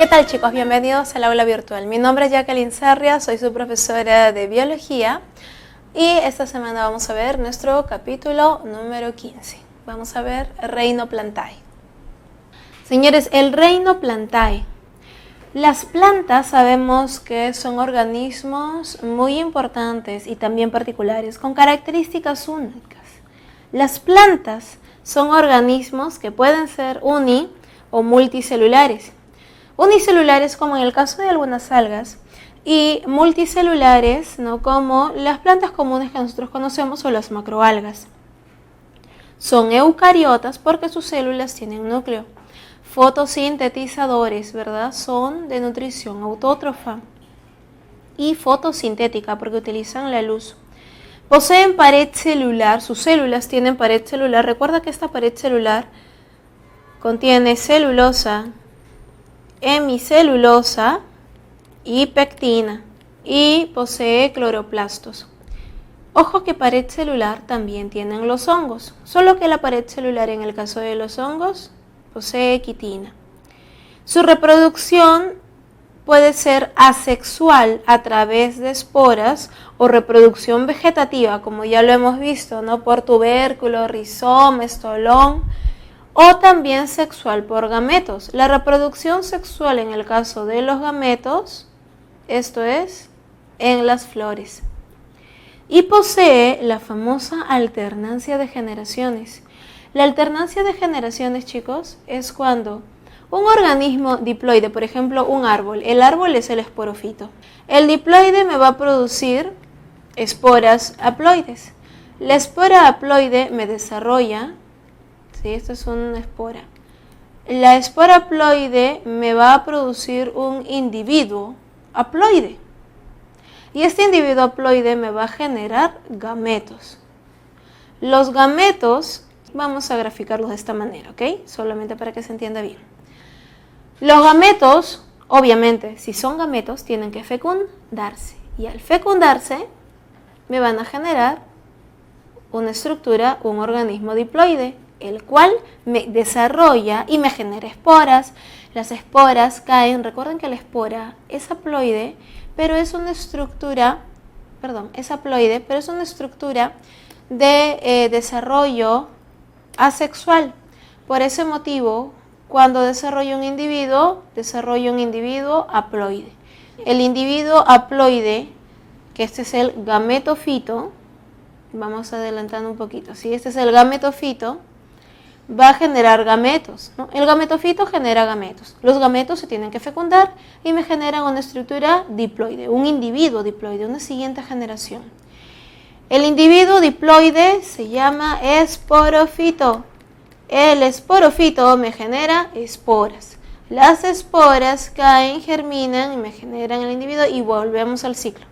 ¿Qué tal, chicos? Bienvenidos al aula virtual. Mi nombre es Jacqueline Sarria, soy su profesora de biología y esta semana vamos a ver nuestro capítulo número 15. Vamos a ver el reino Plantae. Señores, el reino Plantae. Las plantas sabemos que son organismos muy importantes y también particulares, con características únicas. Las plantas son organismos que pueden ser uni- o multicelulares. Unicelulares como en el caso de algunas algas y multicelulares, ¿no?, como las plantas comunes que nosotros conocemos o las macroalgas. Son eucariotas porque sus células tienen núcleo. Fotosintetizadores, ¿verdad? Son de nutrición autótrofa y fotosintética porque utilizan la luz. Poseen pared celular, sus células tienen pared celular. Recuerda que esta pared celular contiene celulosa, hemicelulosa y pectina y posee cloroplastos. Ojo que pared celular también tienen los hongos, solo que la pared celular en el caso de los hongos posee quitina. Su reproducción puede ser asexual a través de esporas o reproducción vegetativa, como ya lo hemos visto, ¿no?, por tubérculo, rizoma, estolón, o también sexual por gametos. La reproducción sexual en el caso de los gametos, esto es, en las flores. Y posee la famosa alternancia de generaciones. La alternancia de generaciones, chicos, es cuando un organismo diploide, por ejemplo un árbol, el árbol es el esporofito. El diploide me va a producir esporas haploides. La espora haploide me desarrolla, ¿sí? Esto es una espora. La espora haploide me va a producir un individuo haploide. Y este individuo haploide me va a generar gametos. Los gametos, vamos a graficarlos de esta manera, ¿ok? Solamente para que se entienda bien. Los gametos, obviamente, si son gametos, tienen que fecundarse. Y al fecundarse, me van a generar una estructura, un organismo diploide, el cual me desarrolla y me genera esporas. Las esporas caen, recuerden que la espora es haploide, pero es una estructura, es haploide, pero es una estructura de desarrollo asexual. Por ese motivo, cuando desarrolla un individuo haploide. El individuo haploide, que este es el gametofito, vamos adelantando un poquito, ¿sí? Este es el gametofito, va a generar gametos, ¿no? El gametofito genera gametos. Los gametos se tienen que fecundar y me generan una estructura diploide, un individuo diploide, una siguiente generación. El individuo diploide se llama esporofito. El esporofito me genera esporas. Las esporas caen, germinan y me generan el individuo y volvemos al ciclo.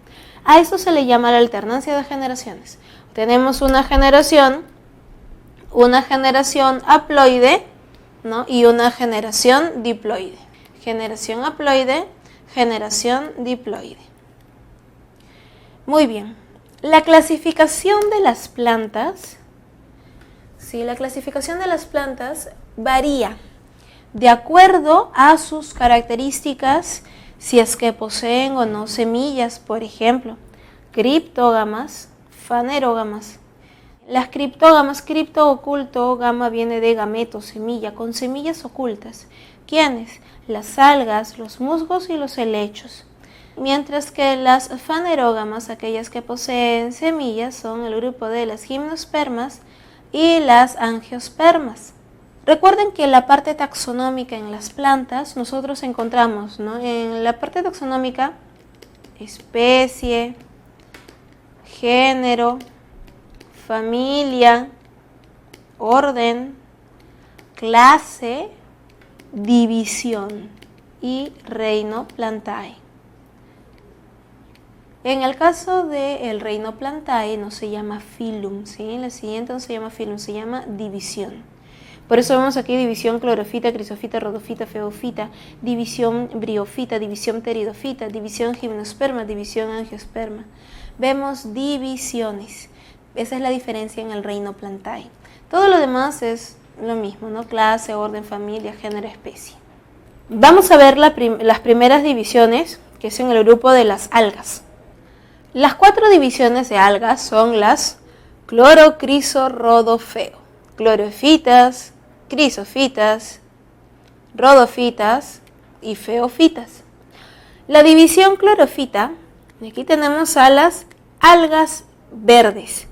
A esto se le llama la alternancia de generaciones. Tenemos una generación haploide, ¿no?, y una generación diploide. Generación haploide, generación diploide. Muy bien. La clasificación de las plantas, ¿sí? La clasificación de las plantas varía de acuerdo a sus características, si es que poseen o no semillas, por ejemplo, criptógamas, fanerógamas. Las criptógamas, cripto oculto, gama viene de gameto, semilla, con semillas ocultas. ¿Quiénes? Las algas, los musgos y los helechos. Mientras que las fanerógamas, aquellas que poseen semillas, son el grupo de las gimnospermas y las angiospermas. Recuerden que la parte taxonómica en las plantas nosotros encontramos, ¿no?, en la parte taxonómica, especie, género, familia, orden, clase, división y reino Plantae. En el caso del reino Plantae no se llama filum, ¿sí? En la siguiente no se llama filum, se llama división. Por eso vemos aquí división clorofita, crisofita, rodofita, feofita, división briofita, división pteridofita, división gimnosperma, división angiosperma. Vemos divisiones. Esa es la diferencia en el reino Plantae. Todo lo demás es lo mismo, ¿no? Clase, orden, familia, género, especie. Vamos a ver las primeras divisiones, que es en el grupo de las algas. Las 4 divisiones de algas son las clorocrisorhodofeo, clorofitas, crisofitas, rodofitas y feofitas. La división clorofita, aquí tenemos a las algas verdes.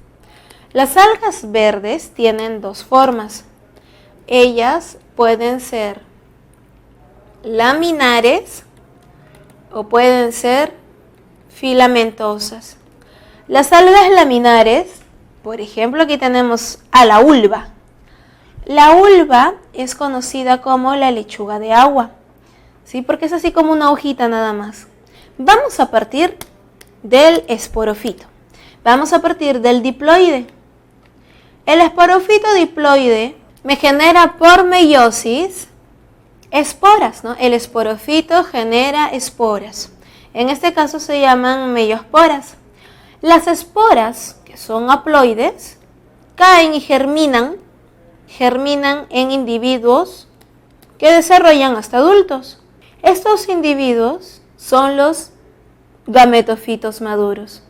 Las algas verdes tienen 2 formas. Ellas pueden ser laminares o pueden ser filamentosas. Las algas laminares, por ejemplo, aquí tenemos a la ulva. La ulva es conocida como la lechuga de agua, ¿sí? Porque es así como una hojita nada más. Vamos a partir del esporofito. Vamos a partir del diploide. El esporofito diploide me genera por meiosis esporas, ¿no? El esporofito genera esporas. En este caso se llaman meiosporas. Las esporas, que son haploides, caen y germinan en individuos que desarrollan hasta adultos. Estos individuos son los gametofitos maduros.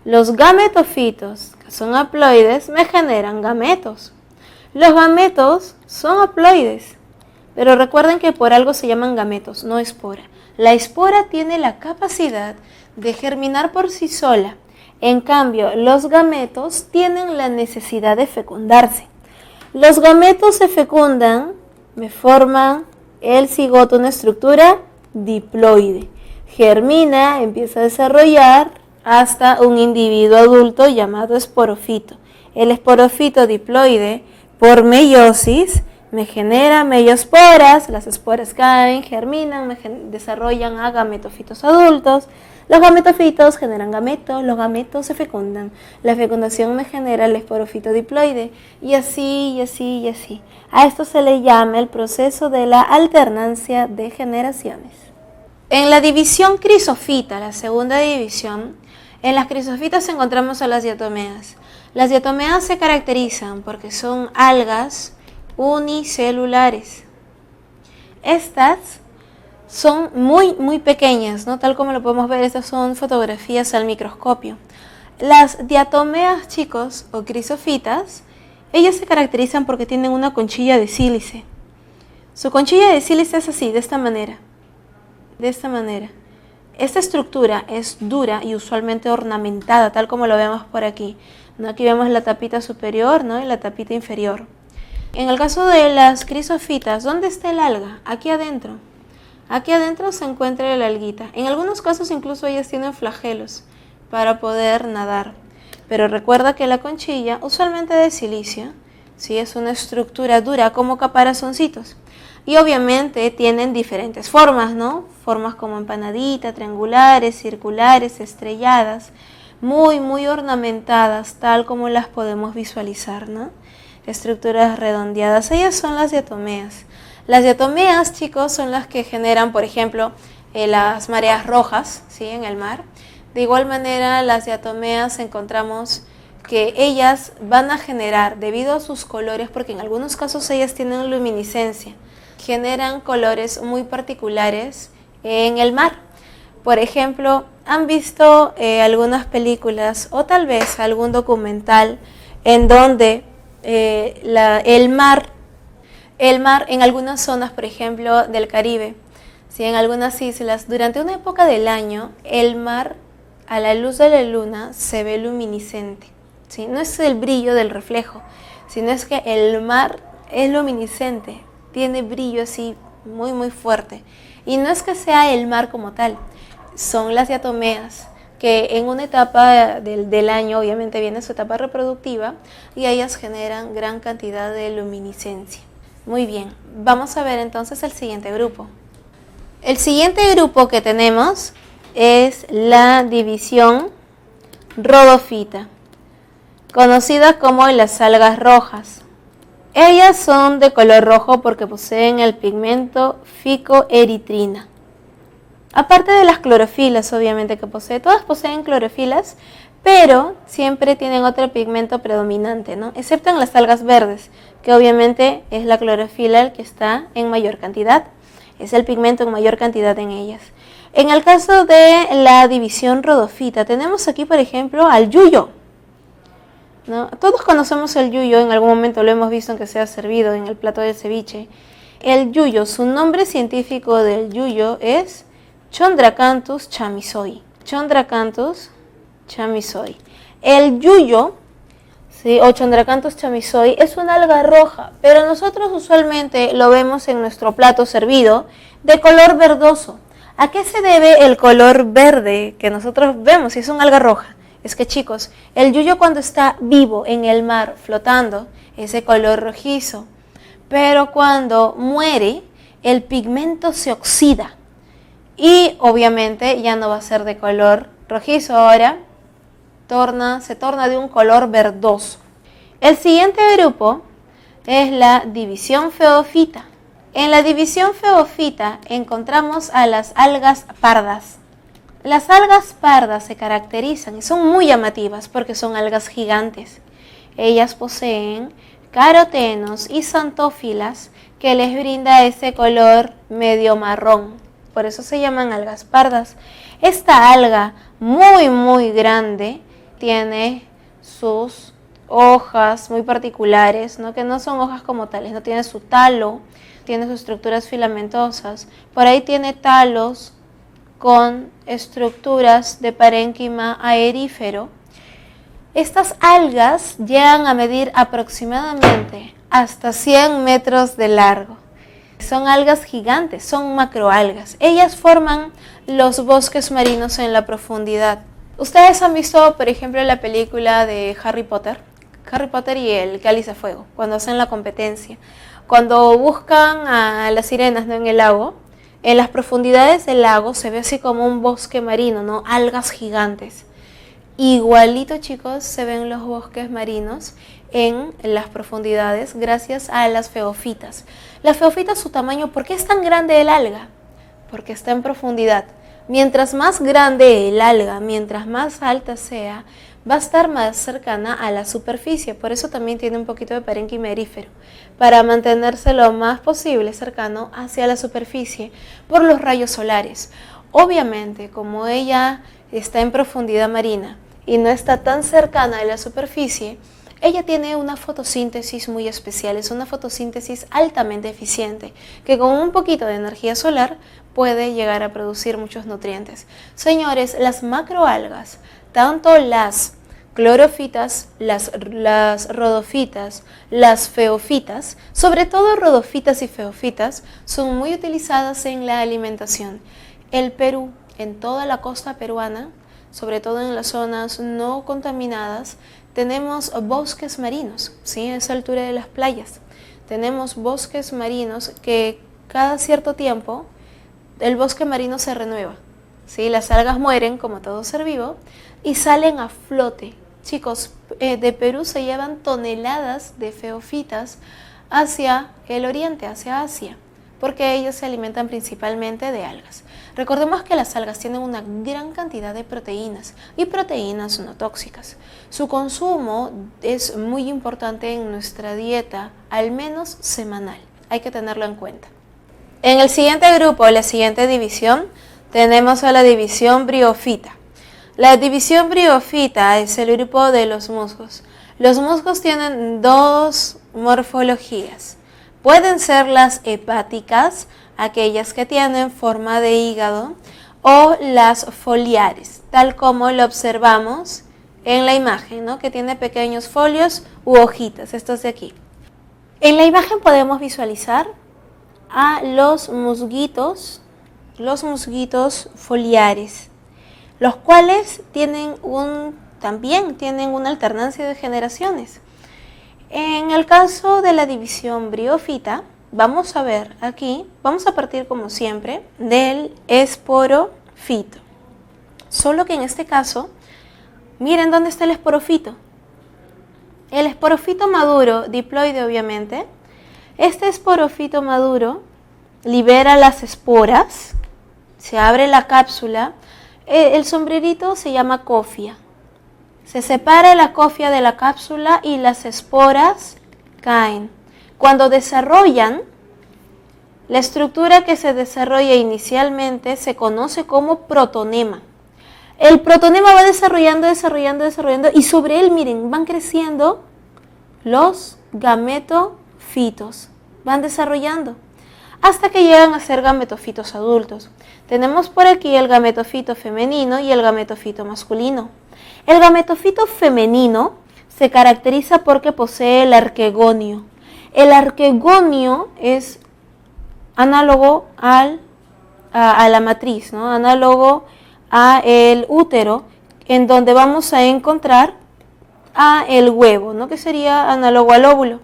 Los gametofitos, que son haploides, me generan gametos. Los gametos son haploides, pero recuerden que por algo se llaman gametos, no espora. La espora tiene la capacidad de germinar por sí sola. En cambio, los gametos tienen la necesidad de fecundarse. Los gametos se fecundan, me forman el cigoto, una estructura diploide. Germina, empieza a desarrollar hasta un individuo adulto llamado esporofito. El esporofito diploide, por meiosis, me genera meiosporas, las esporas caen, germinan, desarrollan a gametofitos adultos. Los gametofitos generan gametos, los gametos se fecundan. La fecundación me genera el esporofito diploide y así, y así, y así. A esto se le llama el proceso de la alternancia de generaciones. En la división crisofita, la segunda división, en las crisofitas encontramos a las diatomeas. Las diatomeas se caracterizan porque son algas unicelulares. Estas son muy pequeñas, ¿no? Tal como lo podemos ver, estas son fotografías al microscopio. Las diatomeas, chicos, o crisofitas, ellas se caracterizan porque tienen una conchilla de sílice. Su conchilla de sílice es así, de esta manera. De esta manera. Esta estructura es dura y usualmente ornamentada, tal como lo vemos por aquí, ¿no? Aquí vemos la tapita superior, ¿no? Y la tapita inferior. En el caso de las crisofitas, ¿dónde está el alga? Aquí adentro. Aquí adentro se encuentra la alguita. En algunos casos incluso ellas tienen flagelos para poder nadar. Pero recuerda que la conchilla, usualmente de silicio, ¿sí? Es una estructura dura como caparazoncitos. Y obviamente tienen diferentes formas, ¿no? Formas como empanadita, triangulares, circulares, estrelladas, muy ornamentadas, tal como las podemos visualizar, ¿no? Estructuras redondeadas. Ellas son las diatomeas. Las diatomeas, chicos, son las que generan, por ejemplo, las mareas rojas, ¿sí? En el mar. De igual manera, las diatomeas encontramos que ellas van a generar, debido a sus colores, porque en algunos casos ellas tienen luminiscencia, generan colores muy particulares en el mar. Por ejemplo, han visto algunas películas o tal vez algún documental en donde el mar en algunas zonas, por ejemplo, del Caribe, ¿sí? En algunas islas, durante una época del año, el mar a la luz de la luna se ve luminiscente, ¿sí? No es el brillo del reflejo, sino es que el mar es luminiscente, tiene brillo así muy fuerte. Y no es que sea el mar como tal, son las diatomeas, que en una etapa del año obviamente viene su etapa reproductiva y ellas generan gran cantidad de luminiscencia. Muy bien, vamos a ver entonces el siguiente grupo. El siguiente grupo que tenemos es la división rodofita, conocida como las algas rojas. Ellas son de color rojo porque poseen el pigmento ficoeritrina. Aparte de las clorofilas, obviamente que posee, todas poseen clorofilas, pero siempre tienen otro pigmento predominante, ¿no? Excepto en las algas verdes, que obviamente es la clorofila el que está en mayor cantidad. Es el pigmento en mayor cantidad en ellas. En el caso de la división rodofita, tenemos aquí, por ejemplo, al yuyo, ¿no? Todos conocemos el yuyo, en algún momento lo hemos visto aunque sea servido en el plato de ceviche. El yuyo, su nombre científico del yuyo es Chondracanthus chamisoi. Chondracanthus chamisoi. El yuyo, ¿sí? O Chondracanthus chamisoi, es una alga roja, pero nosotros usualmente lo vemos en nuestro plato servido de color verdoso. ¿A qué se debe el color verde que nosotros vemos si es una alga roja? Es que, chicos, el yuyo cuando está vivo en el mar flotando es de color rojizo, pero cuando muere el pigmento se oxida y obviamente ya no va a ser de color rojizo, ahora se torna de un color verdoso. El siguiente grupo es la división feofita. En la división feofita encontramos a las algas pardas. Las algas pardas se caracterizan y son muy llamativas porque son algas gigantes. Ellas poseen carotenos y xantófilas que les brinda ese color medio marrón. Por eso se llaman algas pardas. Esta alga muy grande tiene sus hojas muy particulares, ¿no? Que no son hojas como tales, no tiene su talo, tiene sus estructuras filamentosas. Por ahí tiene talos con estructuras de parénquima aerífero. Estas algas llegan a medir aproximadamente hasta 100 metros de largo. Son algas gigantes, son macroalgas. Ellas forman los bosques marinos en la profundidad. Ustedes han visto, por ejemplo, la película de Harry Potter y el Cáliz de Fuego, cuando hacen la competencia. Cuando buscan a las sirenas, ¿no? En el lago, en las profundidades del lago se ve así como un bosque marino, ¿no? Algas gigantes. Igualito, chicos, se ven los bosques marinos en las profundidades gracias a las feofitas. Las feofitas, su tamaño, ¿por qué es tan grande el alga? Porque está en profundidad. Mientras más grande el alga, mientras más alta sea, va a estar más cercana a la superficie. Por eso también tiene un poquito de parénquima aerífero, para mantenerse lo más posible cercano hacia la superficie por los rayos solares. Obviamente, como ella está en profundidad marina y no está tan cercana a la superficie, ella tiene una fotosíntesis muy especial, es una fotosíntesis altamente eficiente, que con un poquito de energía solar puede llegar a producir muchos nutrientes. Señores, las macroalgas, tanto las clorofitas, las rodofitas, las feofitas, sobre todo rodofitas y feofitas, son muy utilizadas en la alimentación. El Perú, en toda la costa peruana, sobre todo en las zonas no contaminadas, tenemos bosques marinos, ¿sí? A esa altura de las playas. Tenemos bosques marinos que cada cierto tiempo el bosque marino se renueva, ¿sí? Las algas mueren, como todo ser vivo, y salen a flote. Chicos, de Perú se llevan toneladas de feofitas hacia el oriente, hacia Asia, porque ellos se alimentan principalmente de algas. Recordemos que las algas tienen una gran cantidad de proteínas y proteínas no tóxicas. Su consumo es muy importante en nuestra dieta, al menos semanal. Hay que tenerlo en cuenta. En el siguiente grupo, la siguiente división, tenemos a la división briofita. La división briofita es el grupo de los musgos. Los musgos tienen dos morfologías. Pueden ser las hepáticas, aquellas que tienen forma de hígado, o las foliares, tal como lo observamos en la imagen, ¿no? Que tiene pequeños folios u hojitas, estos de aquí. En la imagen podemos visualizar a los musguitos foliares, los cuales también tienen una alternancia de generaciones. En el caso de la división briofita, vamos a ver aquí, vamos a partir como siempre del esporofito. Solo que en este caso, miren dónde está el esporofito. El esporofito maduro, diploide obviamente. Este esporofito maduro libera las esporas, se abre la cápsula, el sombrerito se llama cofia. Se separa la cofia de la cápsula y las esporas caen. Cuando desarrollan La estructura que se desarrolla inicialmente se conoce como protonema. El protonema va desarrollando y sobre él, miren, van creciendo los gametofitos, van desarrollando hasta que llegan a ser gametofitos adultos. Tenemos por aquí el gametofito femenino y el gametofito masculino. El gametofito femenino se caracteriza porque posee el arquegonio. El arquegonio es análogo a la matriz, ¿no? Análogo a el útero, en donde vamos a encontrar a el huevo, ¿no? Que sería análogo al óvulo.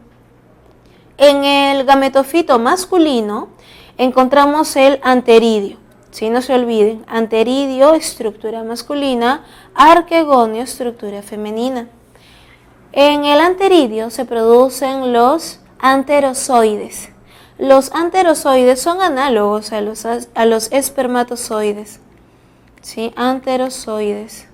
En el gametofito masculino encontramos el anteridio. Si no se olviden, anteridio, estructura masculina, arquegonio, estructura femenina. En el anteridio se producen los anterozoides. Los anterozoides son análogos a los espermatozoides. ¿Sí? Anterozoides.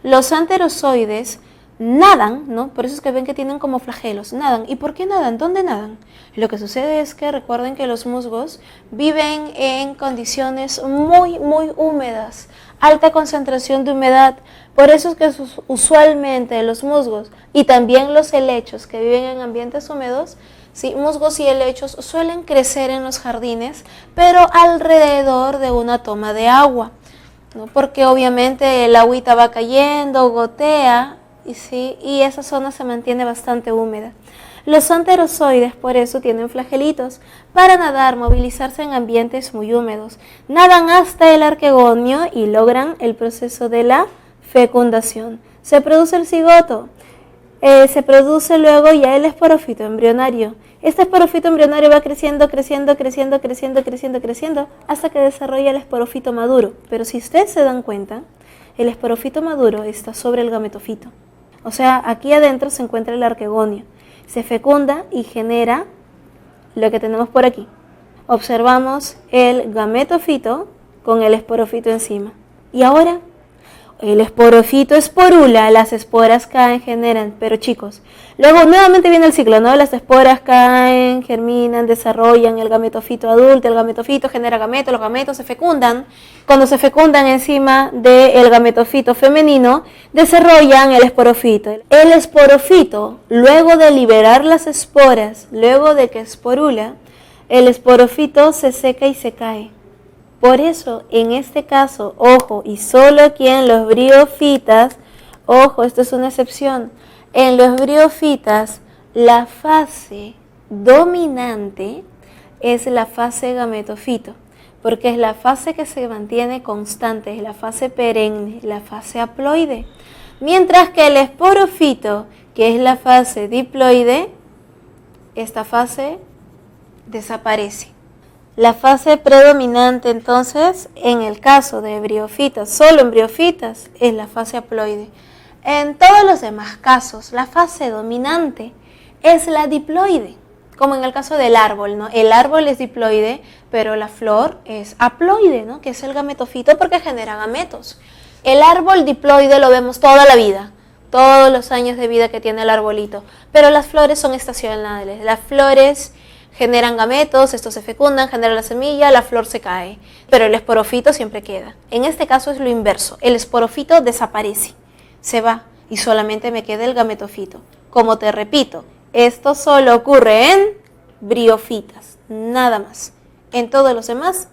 Los anterozoides nadan, ¿no? Por eso es que ven que tienen como flagelos, nadan. ¿Y por qué nadan? ¿Dónde nadan? Lo que sucede es que recuerden que los musgos viven en condiciones muy, muy húmedas, alta concentración de humedad. Por eso es que usualmente los musgos y también los helechos que viven en ambientes húmedos, sí, musgos y helechos suelen crecer en los jardines, pero alrededor de una toma de agua, ¿no? Porque obviamente el agüita va cayendo, gotea, y esa zona se mantiene bastante húmeda. Los anterozoides por eso tienen flagelitos para nadar, movilizarse en ambientes muy húmedos. Nadan hasta el arquegonio y logran el proceso de la fecundación. Se produce el cigoto, se produce luego ya el esporófito embrionario. Este esporófito embrionario va creciendo hasta que desarrolla el esporófito maduro. Pero si ustedes se dan cuenta, el esporófito maduro está sobre el gametofito. O sea, aquí adentro se encuentra el arquegonio. Se fecunda y genera lo que tenemos por aquí. Observamos el gametofito con el esporófito encima. Y ahora, el esporófito esporula, las esporas caen, generan, pero chicos, luego nuevamente viene el ciclo, ¿no? Las esporas caen, germinan, desarrollan el gametofito adulto, el gametofito genera gametos, los gametos se fecundan. Cuando se fecundan encima del gametofito femenino, desarrollan el esporófito. El esporófito, luego de liberar las esporas, luego de que esporula, el esporófito se seca y se cae. Por eso, en este caso, ojo, y solo aquí en los briofitas, ojo, esto es una excepción, en los briofitas la fase dominante es la fase gametofito, porque es la fase que se mantiene constante, es la fase perenne, la fase haploide. Mientras que el esporófito, que es la fase diploide, esta fase desaparece. La fase predominante entonces, en el caso de briofitas, solo en briofitas, es la fase haploide. En todos los demás casos, la fase dominante es la diploide, como en el caso del árbol, ¿no? El árbol es diploide, pero la flor es haploide, ¿no? Que es el gametofito porque genera gametos. El árbol diploide lo vemos toda la vida, todos los años de vida que tiene el arbolito, pero las flores son estacionales. Las flores generan gametos, estos se fecundan, generan la semilla, la flor se cae, pero el esporófito siempre queda. En este caso es lo inverso, el esporófito desaparece, se va y solamente me queda el gametofito. Como te repito, esto solo ocurre en briofitas, nada más. En todos los demás,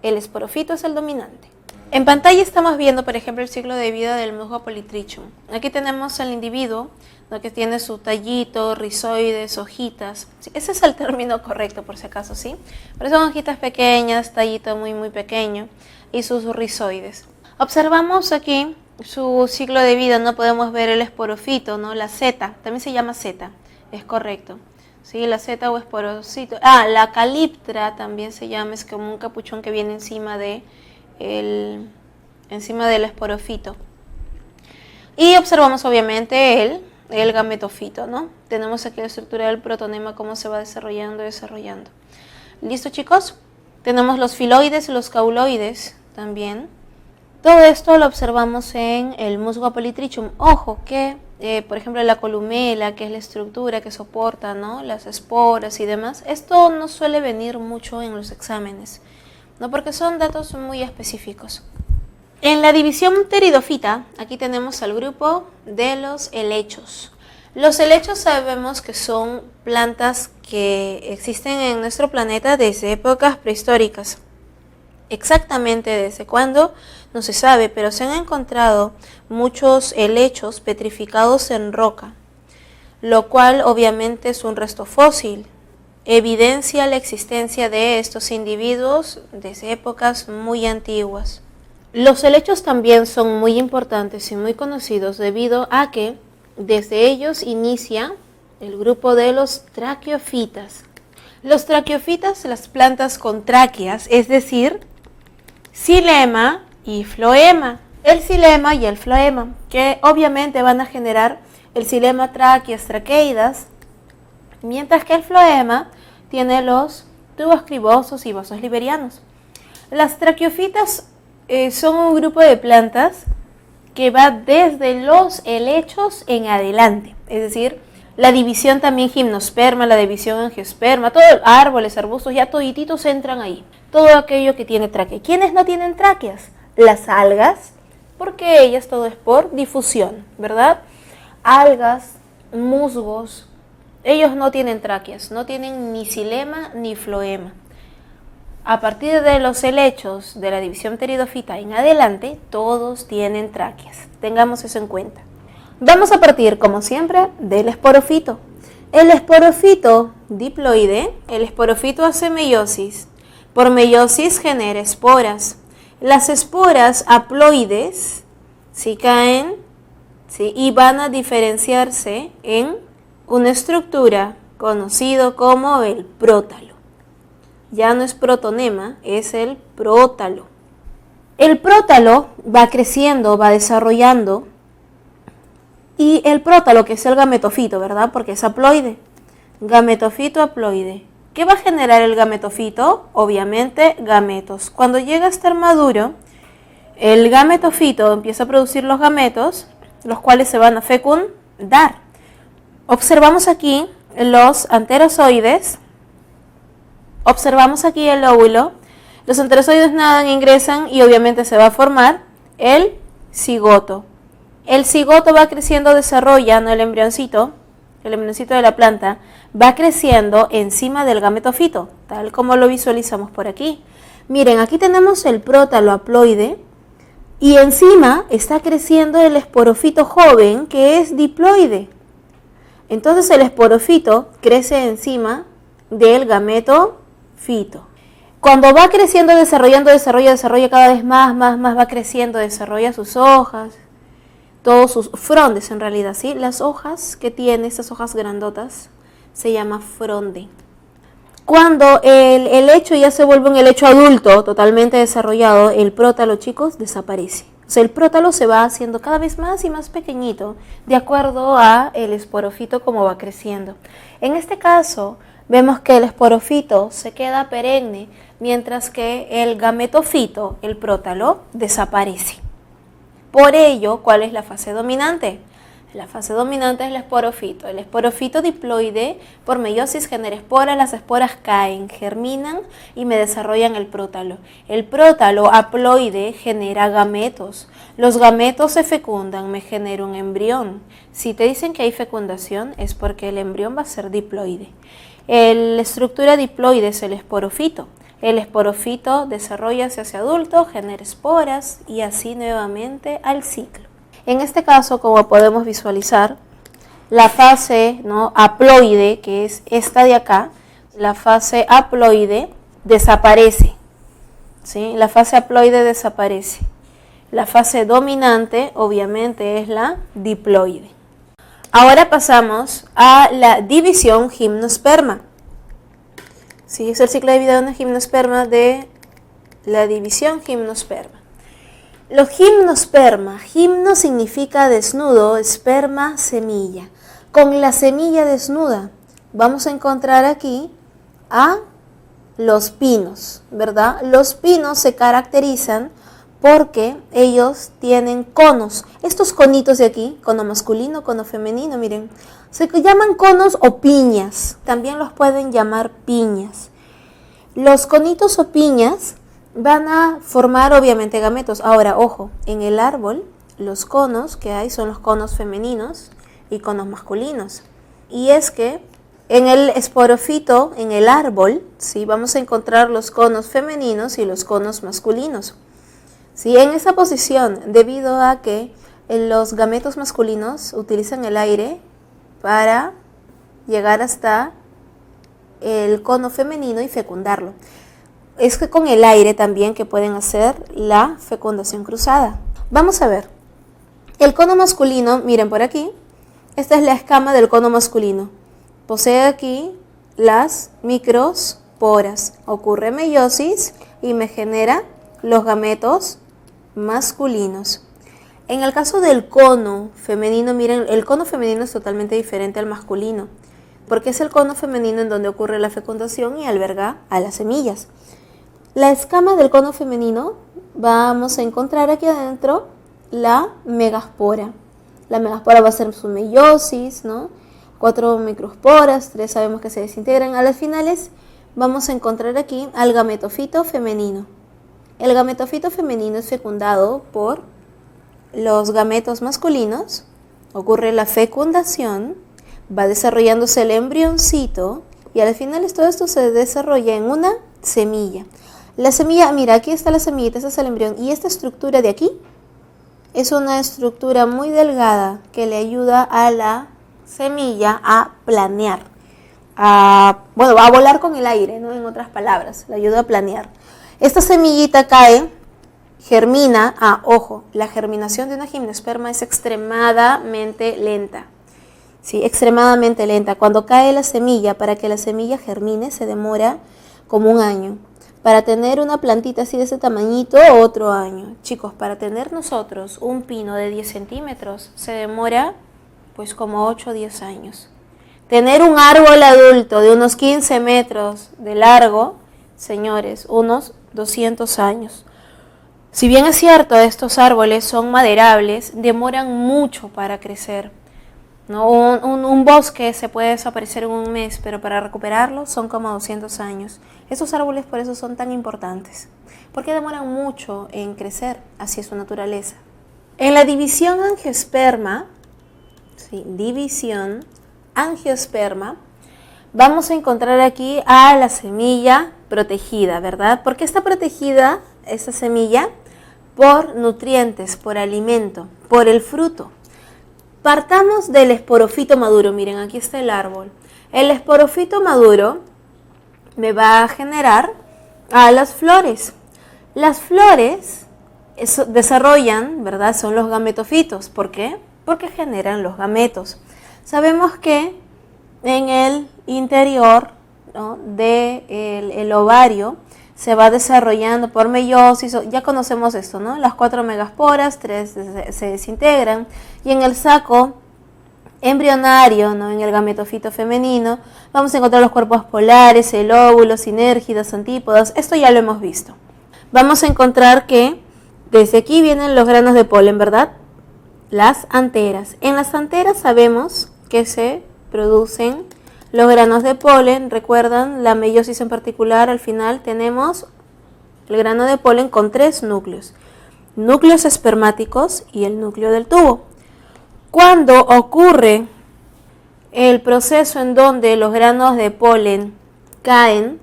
el esporófito es el dominante. En pantalla estamos viendo, por ejemplo, el ciclo de vida del musgo polytrichum. Aquí tenemos al individuo, ¿no? Que tiene su tallito, rizoides, hojitas. Sí, ese es el término correcto, por si acaso, ¿sí? Pero son hojitas pequeñas, tallito muy, muy pequeño, y sus rizoides. Observamos aquí su ciclo de vida, no podemos ver el esporófito, ¿no? La seta, también se llama seta, es correcto. Sí, la seta o esporófito. La caliptra también se llama, es como un capuchón que viene encima del esporófito. Y observamos obviamente el gametofito, ¿no? Tenemos aquí la estructura del protonema, cómo se va desarrollando. ¿Listo, chicos? Tenemos los filoides y los cauloides también. Todo esto lo observamos en el musgo polytrichum. Ojo que por ejemplo la columela, que es la estructura que soporta, ¿no?, las esporas y demás, esto no suele venir mucho en los exámenes, ¿no?, porque son datos muy específicos. En la división pteridófita, aquí tenemos al grupo de los helechos. Los helechos sabemos que son plantas que existen en nuestro planeta desde épocas prehistóricas. Exactamente desde cuándo no se sabe, pero se han encontrado muchos helechos petrificados en roca, lo cual obviamente es un resto fósil. Evidencia la existencia de estos individuos desde épocas muy antiguas. Los helechos también son muy importantes y muy conocidos debido a que desde ellos inicia el grupo de los traqueofitas. Los traqueofitas, las plantas con tráqueas, es decir, xilema y floema. El xilema y el floema, que obviamente van a generar el xilema tráqueas, traqueidas, mientras que el floema tiene los tubos cribosos y vasos liberianos. Las traqueofitas son un grupo de plantas que va desde los helechos en adelante, es decir, la división también gimnosperma, la división angiosperma, todos árboles, arbustos, ya todititos entran ahí, todo aquello que tiene tráquea. ¿Quiénes no tienen tráqueas? Las algas, porque ellas todo es por difusión, ¿verdad? Algas, musgos, ellos no tienen tráqueas, no tienen ni xilema ni floema. A partir de los helechos de la división pteridófita en adelante, todos tienen tráqueas. Tengamos eso en cuenta. Vamos a partir, como siempre, del esporofito. El esporofito diploide, el esporofito hace meiosis. Por meiosis genera esporas. Las esporas haploides, si caen, ¿sí?, y van a diferenciarse en una estructura conocido como el prótalo. Ya no es protonema, es el prótalo. El prótalo va creciendo, va desarrollando, y el prótalo, que es el gametofito, ¿verdad?, porque es haploide. Gametofito haploide. ¿Qué va a generar el gametofito? Obviamente gametos. Cuando llega a estar maduro, el gametofito empieza a producir los gametos, los cuales se van a fecundar. Observamos aquí los anterozoides. Observamos aquí el óvulo, los anterozoides nadan, ingresan y obviamente se va a formar el cigoto. El cigoto va creciendo, desarrollando el embrioncito de la planta, va creciendo encima del gametofito, tal como lo visualizamos por aquí. Miren, aquí tenemos el prótalo haploide y encima está creciendo el esporofito joven, que es diploide. Entonces el esporofito crece encima del gametofito. Cuando va creciendo, desarrolla cada vez más, va creciendo, desarrolla sus hojas, todos sus frondes en realidad, ¿sí? Las hojas que tiene, estas hojas grandotas, se llama fronde. Cuando el helecho ya se vuelve un helecho adulto, totalmente desarrollado, el prótalo, chicos, desaparece. O sea, el prótalo se va haciendo cada vez más y más pequeñito, de acuerdo a el esporofito como va creciendo. En este caso, vemos que el esporofito se queda perenne, mientras que el gametofito, el prótalo, desaparece. Por ello, ¿cuál es la fase dominante? La fase dominante es el esporofito. El esporofito diploide, por meiosis, genera esporas, las esporas caen, germinan y me desarrollan el prótalo. El prótalo haploide genera gametos. Los gametos se fecundan, me genera un embrión. Si te dicen que hay fecundación, es porque el embrión va a ser diploide. La estructura diploide es el esporofito. El esporofito desarrolla hacia adulto, genera esporas y así nuevamente al ciclo. En este caso, como podemos visualizar, la fase, ¿no?, haploide, que es esta de acá, la fase haploide desaparece, ¿sí? La fase haploide desaparece. La fase dominante, obviamente, es la diploide. Ahora pasamos a la división gimnosperma. Sí, es el ciclo de vida de una gimnosperma, de la división gimnosperma. Los gimnosperma, gimno significa desnudo, esperma, semilla. Con la semilla desnuda vamos a encontrar aquí a los pinos, ¿verdad? Los pinos se caracterizan porque ellos tienen conos. Estos conitos de aquí, cono masculino, cono femenino, miren, se llaman conos o piñas. También los pueden llamar piñas. Los conitos o piñas van a formar obviamente gametos. Ahora, ojo, en el árbol los conos que hay son los conos femeninos y conos masculinos. Y es que en el esporofito, en el árbol, ¿sí?, vamos a encontrar los conos femeninos y los conos masculinos. ¿Sí? En esa posición, debido a que los gametos masculinos utilizan el aire para llegar hasta el cono femenino y fecundarlo. Es que con el aire también que pueden hacer la fecundación cruzada. Vamos a ver. El cono masculino, miren por aquí, esta es la escama del cono masculino. Posee aquí las microsporas. Ocurre meiosis y me genera los gametos masculinos. En el caso del cono femenino, miren, el cono femenino es totalmente diferente al masculino, porque es el cono femenino en donde ocurre la fecundación y alberga a las semillas. La escama del cono femenino, vamos a encontrar aquí adentro la megaspora. La megaspora va a ser su meiosis, ¿no? 4 microsporas, 3 sabemos que se desintegran. A las finales vamos a encontrar aquí al gametofito femenino. El gametofito femenino es fecundado por los gametos masculinos, ocurre la fecundación, va desarrollándose el embrioncito y al final todo esto se desarrolla en una semilla. La semilla, mira, aquí está la semillita, este es el embrión y esta estructura de aquí es una estructura muy delgada que le ayuda a la semilla a planear, a volar con el aire, ¿no? En otras palabras, le ayuda a planear. Esta semillita cae, germina. Ojo, la germinación de una gimnosperma es extremadamente lenta. Sí, extremadamente lenta. Cuando cae la semilla, para que la semilla germine, se demora como 1 año. Para tener una plantita así de ese tamañito, otro año. Chicos, para tener nosotros un pino de 10 centímetros, se demora pues como 8 o 10 años. Tener un árbol adulto de unos 15 metros de largo, señores, unos 200 años. Si bien es cierto, estos árboles son maderables, demoran mucho para crecer, ¿no? Un bosque se puede desaparecer en 1 mes, pero para recuperarlo son como 200 años. Estos árboles por eso son tan importantes, porque demoran mucho en crecer, así es su naturaleza. En la división angiosperma, ¿sí?, división angiosperma, vamos a encontrar aquí a la semilla protegida, ¿verdad? ¿Por qué está protegida esta semilla? Por nutrientes, por alimento, por el fruto. Partamos del esporofito maduro. Miren, aquí está el árbol. El esporofito maduro me va a generar a las flores. Las flores desarrollan, ¿verdad? Son los gametofitos. ¿Por qué? Porque generan los gametos. Sabemos que en el interior, ¿no?, del ovario se va desarrollando por meiosis, ya conocemos esto, ¿no? Las 4 megasporas, 3 se desintegran, y en el saco embrionario, ¿no?, en el gametofito femenino, vamos a encontrar los cuerpos polares, el óvulo, sinérgidas, antípodas. Esto ya lo hemos visto. Vamos a encontrar que desde aquí vienen los granos de polen, ¿verdad? Las anteras. En las anteras sabemos que se producen los granos de polen. Recuerdan la meiosis en particular. Al final tenemos el grano de polen con 3 núcleos. Núcleos espermáticos y el núcleo del tubo. Cuando ocurre el proceso en donde los granos de polen caen,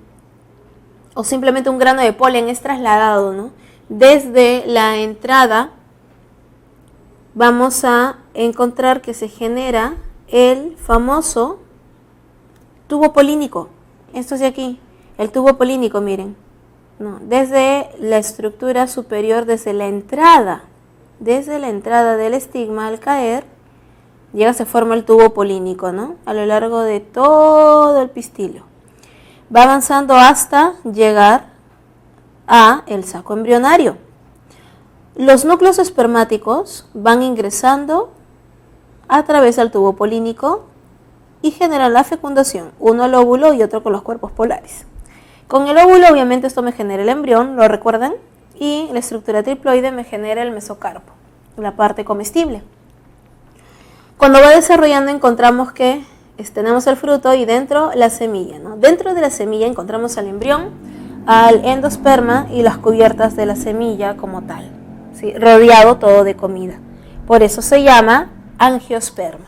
o simplemente un grano de polen es trasladado, ¿no?, desde la entrada, vamos a encontrar que se genera el famoso tubo polínico. Esto es de aquí, el tubo polínico, miren, ¿no?, desde la estructura superior, desde la entrada del estigma, al caer, se forma el tubo polínico, ¿no?, a lo largo de todo el pistilo. Va avanzando hasta llegar a el saco embrionario. Los núcleos espermáticos van ingresando a través del tubo polínico y generan la fecundación, uno al óvulo y otro con los cuerpos polares. Con el óvulo obviamente esto me genera el embrión, ¿lo recuerdan? y la estructura triploide me genera el mesocarpo, la parte comestible. Cuando va desarrollando encontramos que tenemos el fruto y dentro la semilla, ¿no? Dentro de la semilla encontramos al embrión, al endosperma y las cubiertas de la semilla como tal, ¿sí? Rodeado todo de comida. Por eso se llama angiosperma.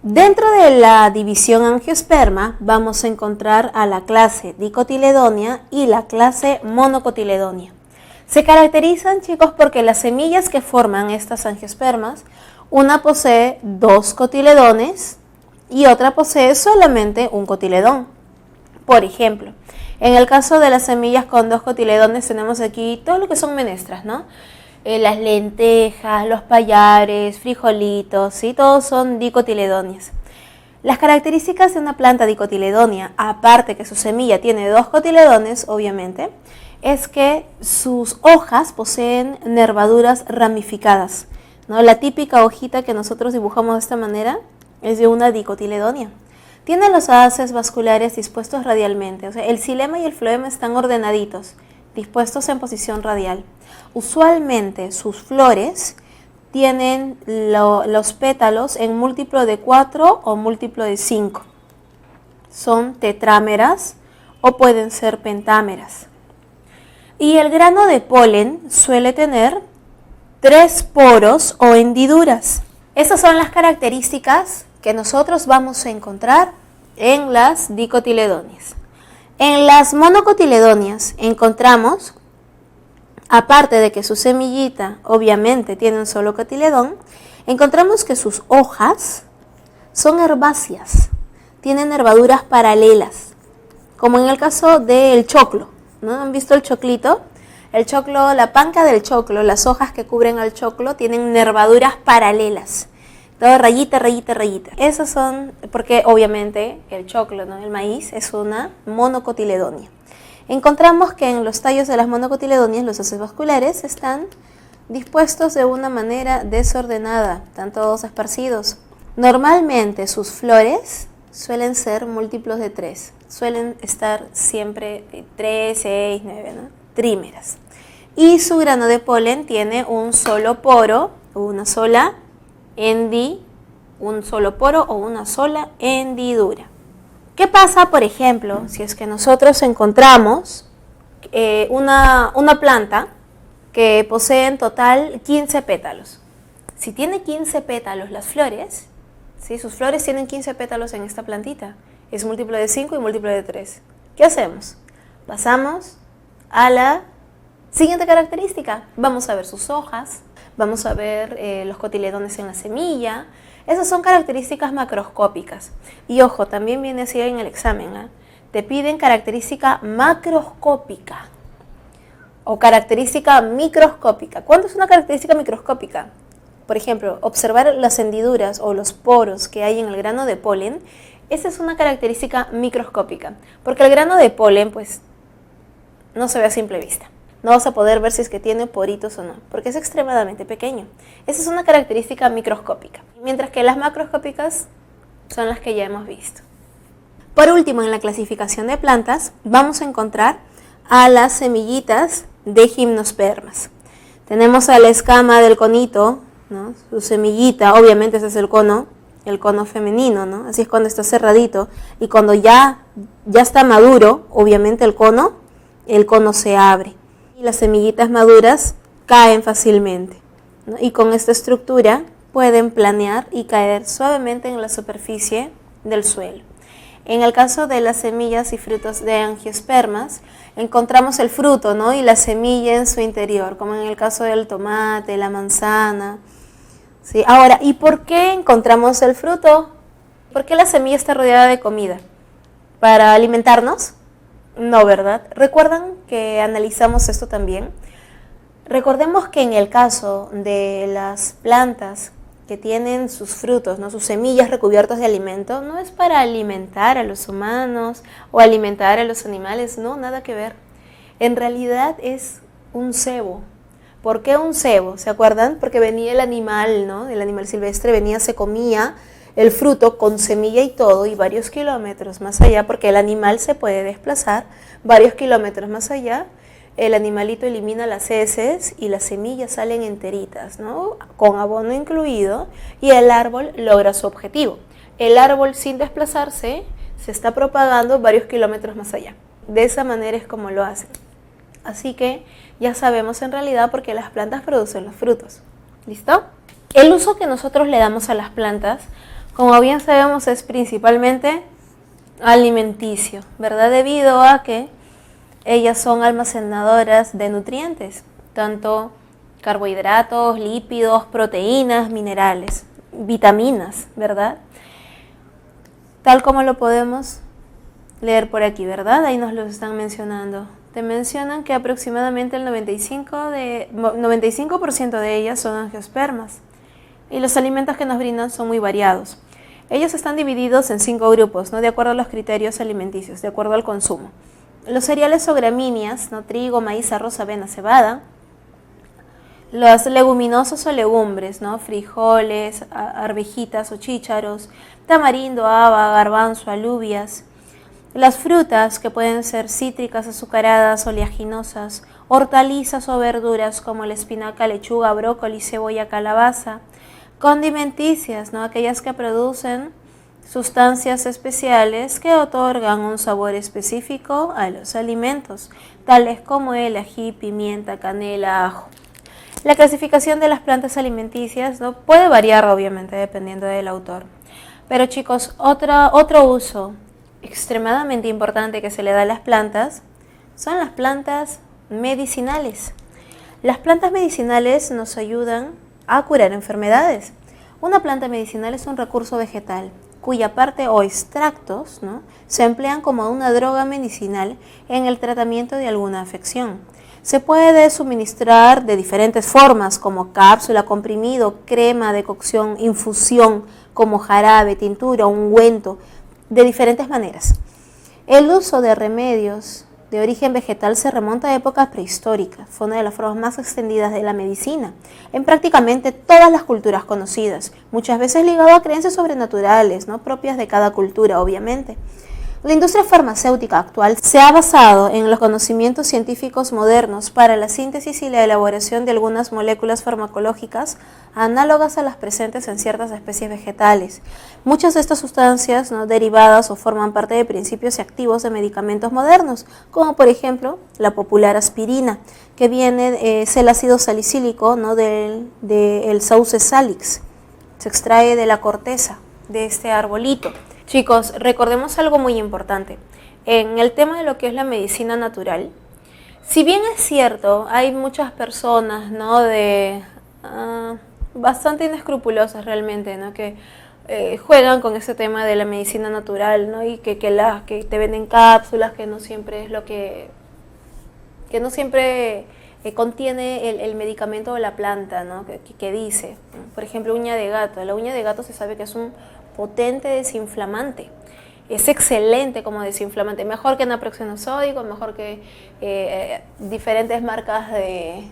Dentro de la división angiosperma vamos a encontrar a la clase dicotiledónea y la clase monocotiledónea. Se caracterizan, chicos, porque las semillas que forman estas angiospermas, una posee 2 cotiledones y otra posee solamente un cotiledón. Por ejemplo, en el caso de las semillas con 2 cotiledones tenemos aquí todo lo que son menestras, ¿no? Las lentejas, los pallares, frijolitos, ¿sí? Todos son dicotiledóneas. Las características de una planta dicotiledónea, aparte que su semilla tiene 2 cotiledones, obviamente, es que sus hojas poseen nervaduras ramificadas, ¿no? La típica hojita que nosotros dibujamos de esta manera es de una dicotiledonia. Tiene los haces vasculares dispuestos radialmente, o sea, el xilema y el floema están ordenaditos, dispuestos en posición radial. Usualmente sus flores tienen los pétalos en múltiplo de 4 o múltiplo de 5. Son tetrámeras o pueden ser pentámeras. Y el grano de polen suele tener 3 poros o hendiduras. Estas son las características que nosotros vamos a encontrar en las dicotiledóneas. En las monocotiledóneas encontramos, aparte de que su semillita obviamente tiene un solo cotiledón, encontramos que sus hojas son herbáceas, tienen nervaduras paralelas, como en el caso del choclo, ¿no? ¿Han visto el choclito? El choclo, la panca del choclo, las hojas que cubren al choclo tienen nervaduras paralelas. Todo rayita, rayita, rayita. Esas son, porque obviamente el choclo, ¿no? El maíz es una monocotiledonia. Encontramos que en los tallos de las monocotiledonias los haces vasculares están dispuestos de una manera desordenada, están todos esparcidos. Normalmente sus flores suelen ser múltiplos de 3, suelen estar siempre de 3, 6, 9, ¿no? Trímeras. Y su grano de polen tiene un solo poro, una sola un solo poro o una sola hendidura. ¿Qué pasa, por ejemplo, si es que nosotros encontramos una planta que posee en total 15 pétalos? Si tiene 15 pétalos las flores, ¿sí? Sus flores tienen 15 pétalos en esta plantita, es múltiplo de 5 y múltiplo de 3. ¿Qué hacemos? Pasamos a la siguiente característica. Vamos a ver sus hojas, vamos a ver los cotiledones en la semilla. Esas son características macroscópicas. Y ojo, también viene así en el examen, ¿eh? Te piden característica macroscópica o característica microscópica. ¿Cuándo es una característica microscópica? Por ejemplo, observar las hendiduras o los poros que hay en el grano de polen. Esa es una característica microscópica, porque el grano de polen pues no se ve a simple vista. No vas a poder ver si es que tiene poritos o no, porque es extremadamente pequeño. Esa es una característica microscópica, mientras que las macroscópicas son las que ya hemos visto. Por último, en la clasificación de plantas, vamos a encontrar a las semillitas de gimnospermas. Tenemos a la escama del conito, ¿no? Su semillita, obviamente ese es el cono femenino, ¿no? Así es cuando está cerradito, y cuando ya está maduro, obviamente el cono se abre. Y las semillitas maduras caen fácilmente, ¿no? Y con esta estructura pueden planear y caer suavemente en la superficie del suelo. En el caso de las semillas y frutos de angiospermas, encontramos el fruto, ¿no? Y la semilla en su interior, como en el caso del tomate, la manzana, ¿sí? Ahora, ¿y por qué encontramos el fruto? ¿Por qué la semilla está rodeada de comida? ¿Para alimentarnos? No, ¿verdad? ¿Recuerdan que analizamos esto también? Recordemos que en el caso de las plantas que tienen sus frutos, ¿no? Sus semillas recubiertas de alimento, no es para alimentar a los humanos o alimentar a los animales, no, nada que ver. En realidad es un cebo. ¿Por qué un cebo? ¿Se acuerdan? Porque venía el animal, ¿no? El animal silvestre venía, se comía el fruto con semilla y todo, y varios kilómetros más allá, porque el animal se puede desplazar varios kilómetros más allá, el animalito elimina las heces y las semillas salen enteritas, ¿no? Con abono incluido, y el árbol logra su objetivo. El árbol, sin desplazarse, se está propagando varios kilómetros más allá. De esa manera es como lo hacen. Así que ya sabemos en realidad por qué las plantas producen los frutos. ¿Listo? El uso que nosotros le damos a las plantas, como bien sabemos, es principalmente alimenticio, ¿verdad? Debido a que ellas son almacenadoras de nutrientes, tanto carbohidratos, lípidos, proteínas, minerales, vitaminas, ¿verdad? Tal como lo podemos leer por aquí, ¿verdad? Ahí nos lo están mencionando. Te mencionan que aproximadamente el 95% de ellas son angiospermas y los alimentos que nos brindan son muy variados. Ellos están divididos en 5 grupos, ¿no? De acuerdo a los criterios alimenticios, de acuerdo al consumo. Los cereales o gramíneas, ¿no? Trigo, maíz, arroz, avena, cebada. Los leguminosas o legumbres, ¿no? Frijoles, arvejitas o chícharos, tamarindo, haba, garbanzo, alubias. Las frutas, que pueden ser cítricas, azucaradas, oleaginosas, hortalizas o verduras como la espinaca, lechuga, brócoli, cebolla, calabaza. Condimenticias, ¿no? Aquellas que producen sustancias especiales que otorgan un sabor específico a los alimentos, tales como el ají, pimienta, canela, ajo. La clasificación de las plantas alimenticias, ¿no? Puede variar obviamente dependiendo del autor. Pero chicos, otro uso extremadamente importante que se le da a las plantas son las plantas medicinales. Las plantas medicinales nos ayudan a curar enfermedades. Una planta medicinal es un recurso vegetal cuya parte o extractos, ¿no? se emplean como una droga medicinal en el tratamiento de alguna afección. Se puede suministrar de diferentes formas, como cápsula, comprimido, crema de cocción, infusión, como jarabe, tintura, ungüento, de diferentes maneras. El uso de remedios de origen vegetal se remonta a épocas prehistóricas. Fue una de las formas más extendidas de la medicina en prácticamente todas las culturas conocidas, muchas veces ligado a creencias sobrenaturales, ¿no? propias de cada cultura, obviamente. La industria farmacéutica actual se ha basado en los conocimientos científicos modernos para la síntesis y la elaboración de algunas moléculas farmacológicas análogas a las presentes en ciertas especies vegetales. Muchas de estas sustancias, ¿no? derivadas o forman parte de principios y activos de medicamentos modernos, como por ejemplo la popular aspirina, que viene, es el ácido salicílico, ¿no? del Sauce salix. Se extrae de la corteza de este arbolito. Chicos, recordemos algo muy importante. En el tema de lo que es la medicina natural, si bien es cierto, hay muchas personas, ¿no? Bastante inescrupulosas realmente, ¿no? que juegan con ese tema de la medicina natural, ¿no? y que te venden cápsulas, que no siempre es lo que no siempre contiene el medicamento o la planta, ¿no? que dice. Por ejemplo, uña de gato. La uña de gato se sabe que es un potente desinflamante. Es excelente como desinflamante, mejor que naproxeno sódico, mejor que diferentes marcas de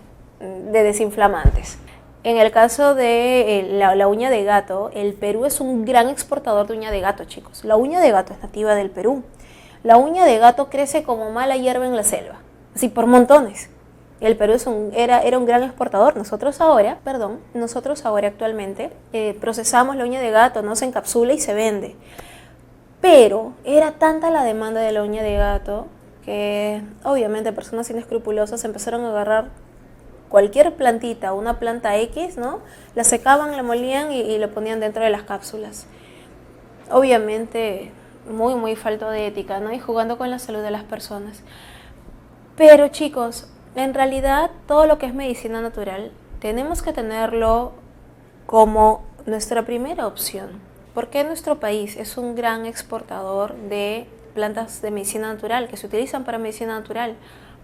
desinflamantes. En el caso de la uña de gato, el Perú es un gran exportador de uña de gato, chicos. La uña de gato es nativa del Perú. La uña de gato crece como mala hierba en la selva, así por montones. El Perú era un gran exportador. Nosotros ahora actualmente procesamos la uña de gato, no se encapsula y se vende. Pero era tanta la demanda de la uña de gato que obviamente personas inescrupulosas empezaron a agarrar cualquier plantita, una planta X, ¿no? La secaban, la molían y la ponían dentro de las cápsulas. Obviamente muy, muy falto de ética, ¿no? Y jugando con la salud de las personas. Pero chicos, en realidad todo lo que es medicina natural tenemos que tenerlo como nuestra primera opción, porque nuestro país es un gran exportador de plantas de medicina natural que se utilizan para medicina natural,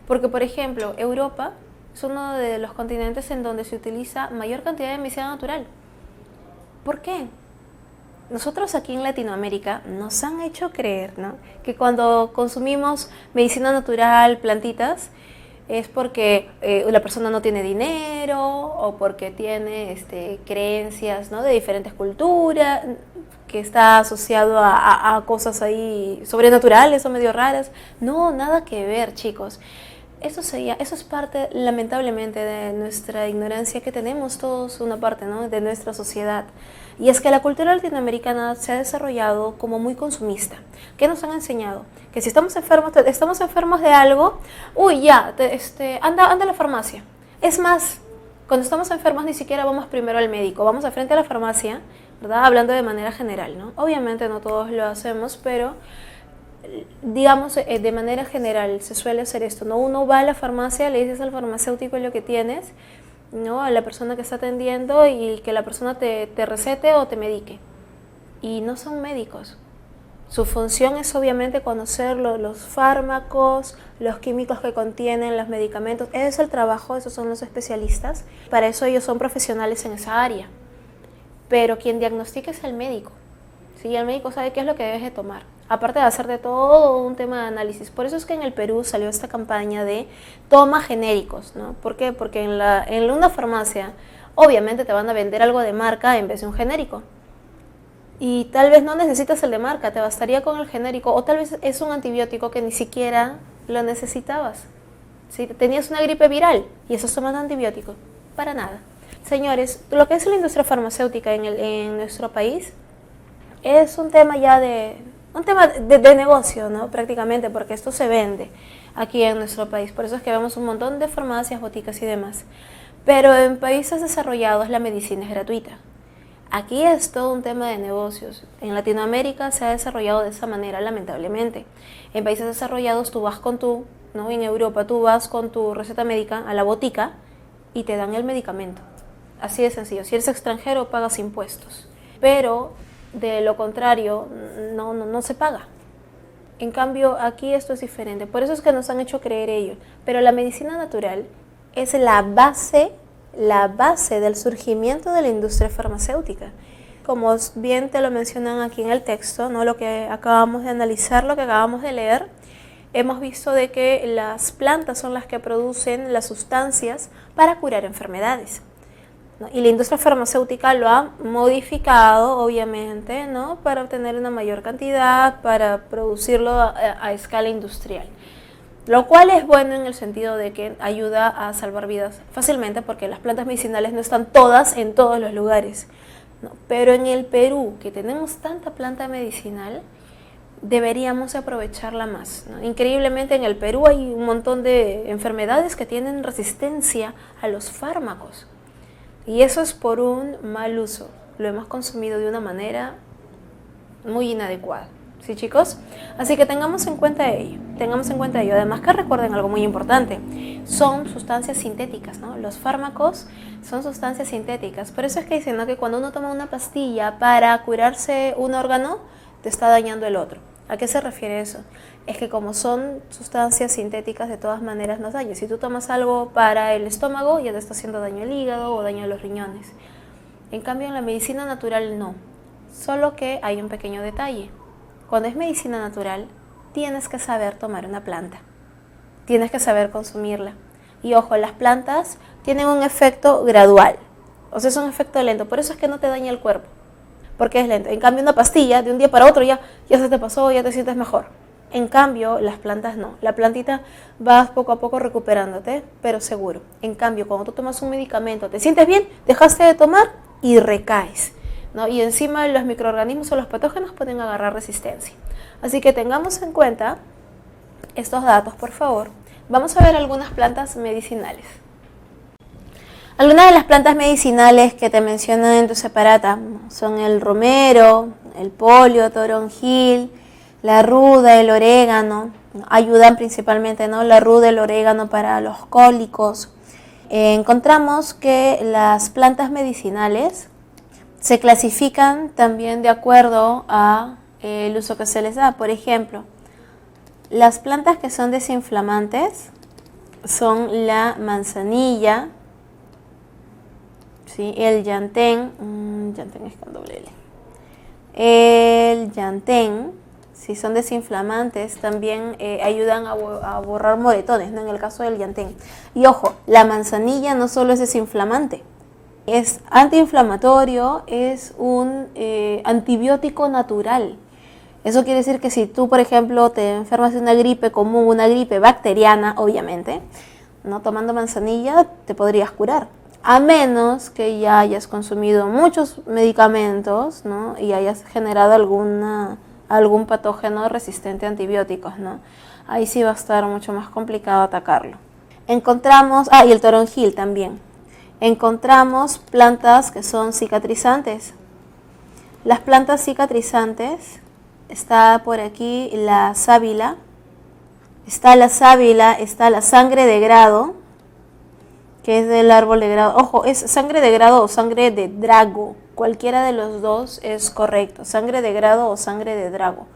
porque por ejemplo Europa es uno de los continentes en donde se utiliza mayor cantidad de medicina natural. ¿Por qué? Nosotros aquí en Latinoamérica nos han hecho creer, ¿no? que cuando consumimos medicina natural, plantitas, es porque la persona no tiene dinero o porque tiene creencias, ¿no? de diferentes culturas, que está asociado a cosas ahí sobrenaturales o medio raras. No, nada que ver, chicos. Eso es parte, lamentablemente, de nuestra ignorancia que tenemos todos, una parte, ¿no?, de nuestra sociedad. Y es que la cultura latinoamericana se ha desarrollado como muy consumista. ¿Qué nos han enseñado? Que si estamos enfermos de algo, uy, ya, anda a la farmacia. Es más, cuando estamos enfermos ni siquiera vamos primero al médico, vamos al frente a la farmacia, ¿verdad? Hablando de manera general, ¿no? Obviamente no todos lo hacemos, pero digamos, de manera general se suele hacer esto, ¿no? Uno va a la farmacia, le dices al farmacéutico lo que tienes, ¿no?, a la persona que está atendiendo, y que la persona te recete o te medique. Y no son médicos. Su función es obviamente conocer los fármacos, los químicos que contienen los medicamentos. Ese es el trabajo, esos son los especialistas. Para eso ellos son profesionales en esa área. Pero quien diagnostica es el médico. ¿Sí? El médico sabe qué es lo que debes de tomar. Aparte de hacer de todo un tema de análisis. Por eso es que en el Perú salió esta campaña de toma genéricos, ¿no? ¿Por qué? Porque en una farmacia obviamente te van a vender algo de marca en vez de un genérico. Y tal vez no necesitas el de marca, te bastaría con el genérico. O tal vez es un antibiótico que ni siquiera lo necesitabas. ¿Sí? Tenías una gripe viral y estás tomando antibiótico. Para nada. Señores, lo que es la industria farmacéutica en nuestro país es un tema ya de negocio, ¿no? Prácticamente, porque esto se vende aquí en nuestro país. Por eso es que vemos un montón de farmacias, boticas y demás. Pero en países desarrollados la medicina es gratuita. Aquí es todo un tema de negocios. En Latinoamérica se ha desarrollado de esa manera, lamentablemente. En países desarrollados tú vas ¿no? En Europa tú vas con tu receta médica a la botica y te dan el medicamento. Así de sencillo. Si eres extranjero pagas impuestos. Pero de lo contrario, no se paga. En cambio, aquí esto es diferente. Por eso es que nos han hecho creer ello. Pero la medicina natural es la base del surgimiento de la industria farmacéutica. Como bien te lo mencionan aquí en el texto, ¿no? Lo que acabamos de analizar, lo que acabamos de leer, hemos visto de que las plantas son las que producen las sustancias para curar enfermedades, ¿no? Y la industria farmacéutica lo ha modificado, obviamente, ¿no? Para obtener una mayor cantidad, para producirlo a escala industrial. Lo cual es bueno en el sentido de que ayuda a salvar vidas fácilmente, porque las plantas medicinales no están todas en todos los lugares, ¿no? Pero en el Perú, que tenemos tanta planta medicinal, deberíamos aprovecharla más, ¿no? Increíblemente en el Perú hay un montón de enfermedades que tienen resistencia a los fármacos. Y eso es por un mal uso. Lo hemos consumido de una manera muy inadecuada. ¿Sí, chicos? Así que tengamos en cuenta ello. Además que recuerden algo muy importante. Son sustancias sintéticas, ¿no? Los fármacos son sustancias sintéticas. Por eso es que dicen, ¿no?, que cuando uno toma una pastilla para curarse un órgano, te está dañando el otro. ¿A qué se refiere eso? Es que como son sustancias sintéticas, de todas maneras nos dañan. Si tú tomas algo para el estómago, ya te está haciendo daño al hígado o daño a los riñones. En cambio, en la medicina natural no. Solo que hay un pequeño detalle. Cuando es medicina natural, tienes que saber tomar una planta. Tienes que saber consumirla. Y ojo, las plantas tienen un efecto gradual. O sea, es un efecto lento. Por eso es que no te daña el cuerpo. Porque es lento. En cambio, una pastilla, de un día para otro ya se te pasó, ya te sientes mejor. En cambio, las plantas no. La plantita vas poco a poco recuperándote, pero seguro. En cambio, cuando tú tomas un medicamento, te sientes bien, dejaste de tomar y recaes, ¿no? Y encima los microorganismos o los patógenos pueden agarrar resistencia. Así que tengamos en cuenta estos datos, por favor. Vamos a ver algunas plantas medicinales. Algunas de las plantas medicinales que te mencionan en tu separata son el romero, el polio, toronjil, la ruda, el orégano. Ayudan principalmente, ¿no?, la ruda, el orégano para los cólicos. Encontramos que las plantas medicinales se clasifican también de acuerdo a el uso que se les da. Por ejemplo, las plantas que son desinflamantes son la manzanilla, ¿sí?, el llantén, llantén es con doble L, el llantén, si son desinflamantes, también ayudan a borrar moretones, ¿no?, en el caso del llantén. Y ojo, la manzanilla no solo es desinflamante, es antiinflamatorio, es un antibiótico natural. Eso quiere decir que si tú, por ejemplo, te enfermas de una gripe común, una gripe bacteriana, obviamente, ¿no? Tomando manzanilla te podrías curar. A menos que ya hayas consumido muchos medicamentos, ¿no? Y hayas generado algún patógeno resistente a antibióticos, ¿no? Ahí sí va a estar mucho más complicado atacarlo. Encontramos, y el toronjil también. Encontramos plantas que son cicatrizantes. Las plantas cicatrizantes, está por aquí la sábila, está la sangre de grado, que es del árbol de grado. Ojo, es sangre de grado o sangre de drago. Cualquiera de los dos es correcto. Sangre de grado o sangre de drago.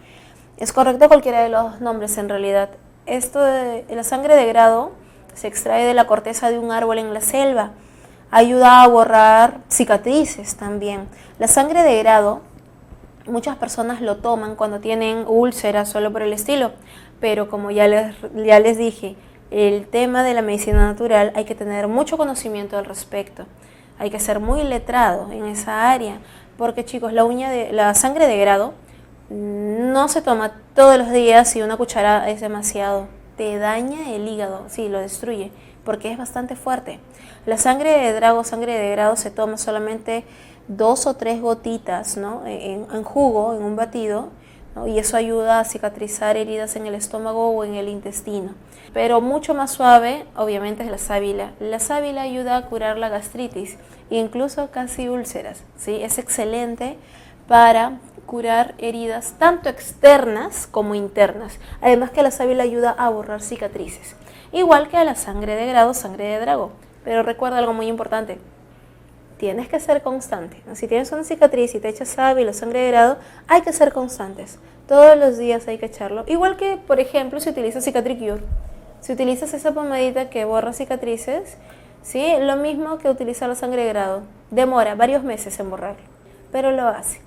Es correcto cualquiera de los nombres en realidad. La sangre de grado se extrae de la corteza de un árbol en la selva. Ayuda a borrar cicatrices también. La sangre de grado, muchas personas lo toman cuando tienen úlceras, solo por el estilo. Pero como ya les dije, el tema de la medicina natural hay que tener mucho conocimiento al respecto. Hay que ser muy letrado en esa área. Porque chicos, la sangre de grado no se toma todos los días y una cucharada es demasiado. Te daña el hígado, sí, lo destruye, porque es bastante fuerte. La sangre de grado se toma solamente 2 o 3 gotitas, ¿no? en jugo, en un batido, ¿no? Y eso ayuda a cicatrizar heridas en el estómago o en el intestino. Pero mucho más suave, obviamente, es la sábila. La sábila ayuda a curar la gastritis, incluso casi úlceras, ¿sí? Es excelente para curar heridas tanto externas como internas. Además que la sábila ayuda a borrar cicatrices. Igual que a la sangre de grado, sangre de drago. Pero recuerda algo muy importante. Tienes que ser constante. Si tienes una cicatriz y te echas sábila o sangre de grado, hay que ser constantes. Todos los días hay que echarlo. Igual que, por ejemplo, si utilizas Cicatricure. Si utilizas esa pomadita que borra cicatrices, ¿sí? Lo mismo que utilizar la sangre de grado. Demora varios meses en borrarlo, pero lo hace.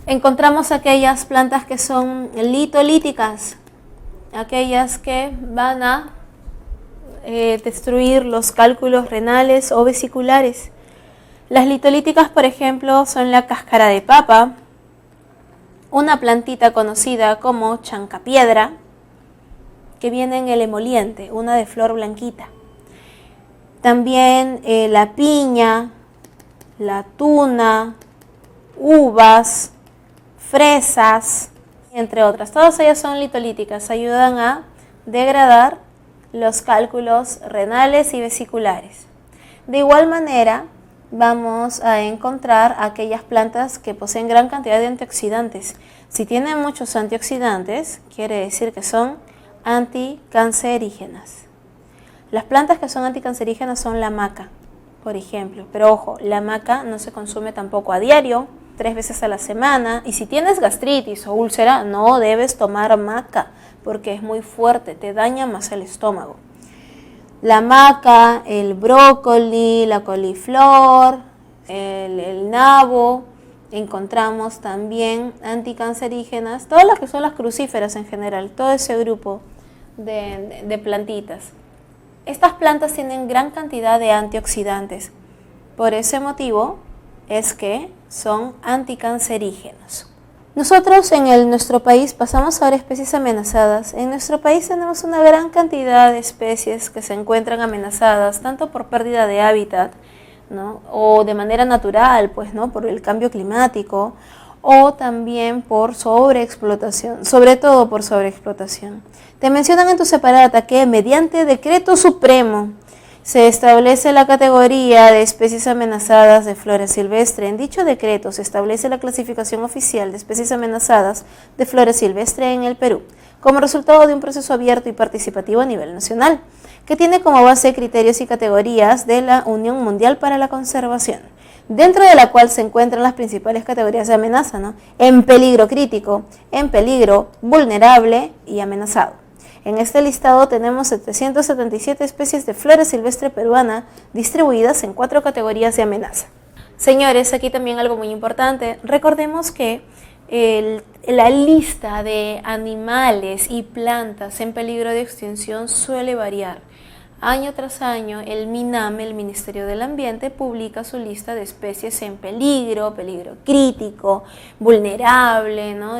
Encontramos aquellas plantas que son litolíticas, aquellas que van a destruir los cálculos renales o vesiculares. Las litolíticas, por ejemplo, son la cáscara de papa, una plantita conocida como chancapiedra, que viene en el emoliente, una de flor blanquita. También la piña, la tuna, uvas, fresas, entre otras. Todas ellas son litolíticas, ayudan a degradar los cálculos renales y vesiculares. De igual manera, vamos a encontrar aquellas plantas que poseen gran cantidad de antioxidantes. Si tienen muchos antioxidantes, quiere decir que son anticancerígenas. Las plantas que son anticancerígenas son la maca, por ejemplo. Pero ojo, la maca no se consume tampoco a diario, 3 veces a la semana. Y si tienes gastritis o úlcera, no debes tomar maca, porque es muy fuerte, te daña más el estómago. La maca, el brócoli, la coliflor, el nabo, encontramos también anticancerígenas, todas las que son las crucíferas en general, todo ese grupo de plantitas. Estas plantas tienen gran cantidad de antioxidantes, por ese motivo es que son anticancerígenos. Nosotros en nuestro país pasamos ahora especies amenazadas. En nuestro país tenemos una gran cantidad de especies que se encuentran amenazadas, tanto por pérdida de hábitat, ¿no? O de manera natural, pues, ¿no? Por el cambio climático, o también por sobreexplotación, sobre todo por sobreexplotación. Te mencionan en tu separata que mediante decreto supremo se establece la categoría de especies amenazadas de flora silvestre. En dicho decreto se establece la clasificación oficial de especies amenazadas de flora silvestre en el Perú, como resultado de un proceso abierto y participativo a nivel nacional, que tiene como base criterios y categorías de la Unión Mundial para la Conservación, dentro de la cual se encuentran las principales categorías de amenaza, ¿no? En peligro crítico, en peligro vulnerable y amenazado. En este listado tenemos 777 especies de flora silvestre peruana distribuidas en 4 categorías de amenaza. Señores, aquí también algo muy importante. Recordemos que la lista de animales y plantas en peligro de extinción suele variar. año tras año el MINAM, el Ministerio del Ambiente, publica su lista de especies en peligro, peligro crítico, vulnerable, ¿no?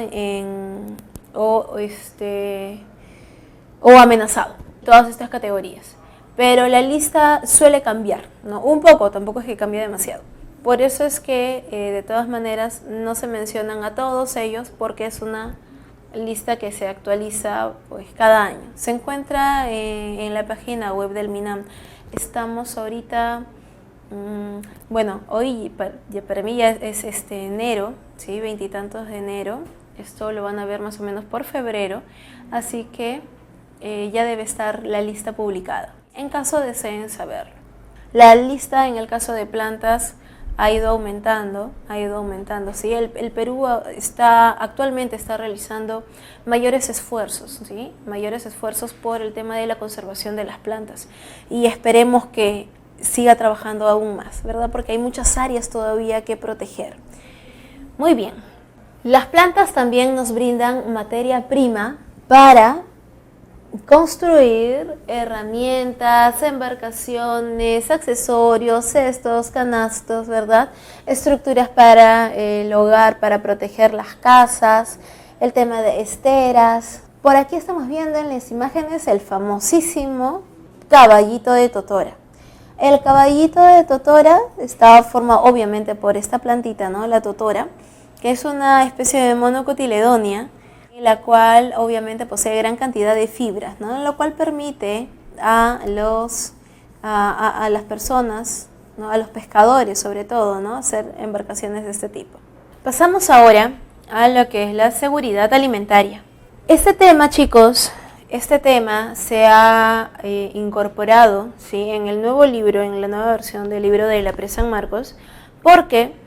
O amenazado, todas estas categorías. Pero la lista suele cambiar, ¿no? Un poco, tampoco es que cambie demasiado. Por eso es que de todas maneras no se mencionan a todos ellos, porque es una lista que se actualiza pues cada año. Se encuentra en la página web del MINAM. Estamos ahorita, bueno, hoy para mí ya es enero, ¿sí? 20 y tantos de enero. Esto lo van a ver más o menos por febrero, así que ya debe estar la lista publicada, en caso deseen saberlo. La lista en el caso de plantas ha ido aumentando, ¿sí? El Perú actualmente está realizando mayores esfuerzos, ¿sí? Mayores esfuerzos por el tema de la conservación de las plantas, y esperemos que siga trabajando aún más, ¿verdad? Porque hay muchas áreas todavía que proteger. Muy bien. Las plantas también nos brindan materia prima para construir herramientas, embarcaciones, accesorios, cestos, canastos, ¿verdad? Estructuras para el hogar, para proteger las casas, el tema de esteras. Por aquí estamos viendo en las imágenes el famosísimo caballito de totora. El caballito de totora está formado obviamente por esta plantita, ¿no? La totora, que es una especie de monocotiledonia, la cual obviamente posee gran cantidad de fibras, ¿no? Lo cual permite a las personas, ¿no? A los pescadores sobre todo, ¿no? Hacer embarcaciones de este tipo. Pasamos ahora a lo que es la seguridad alimentaria. Este tema, chicos, se ha incorporado, ¿sí? En el nuevo libro, en la nueva versión del libro de la Presa San Marcos, porque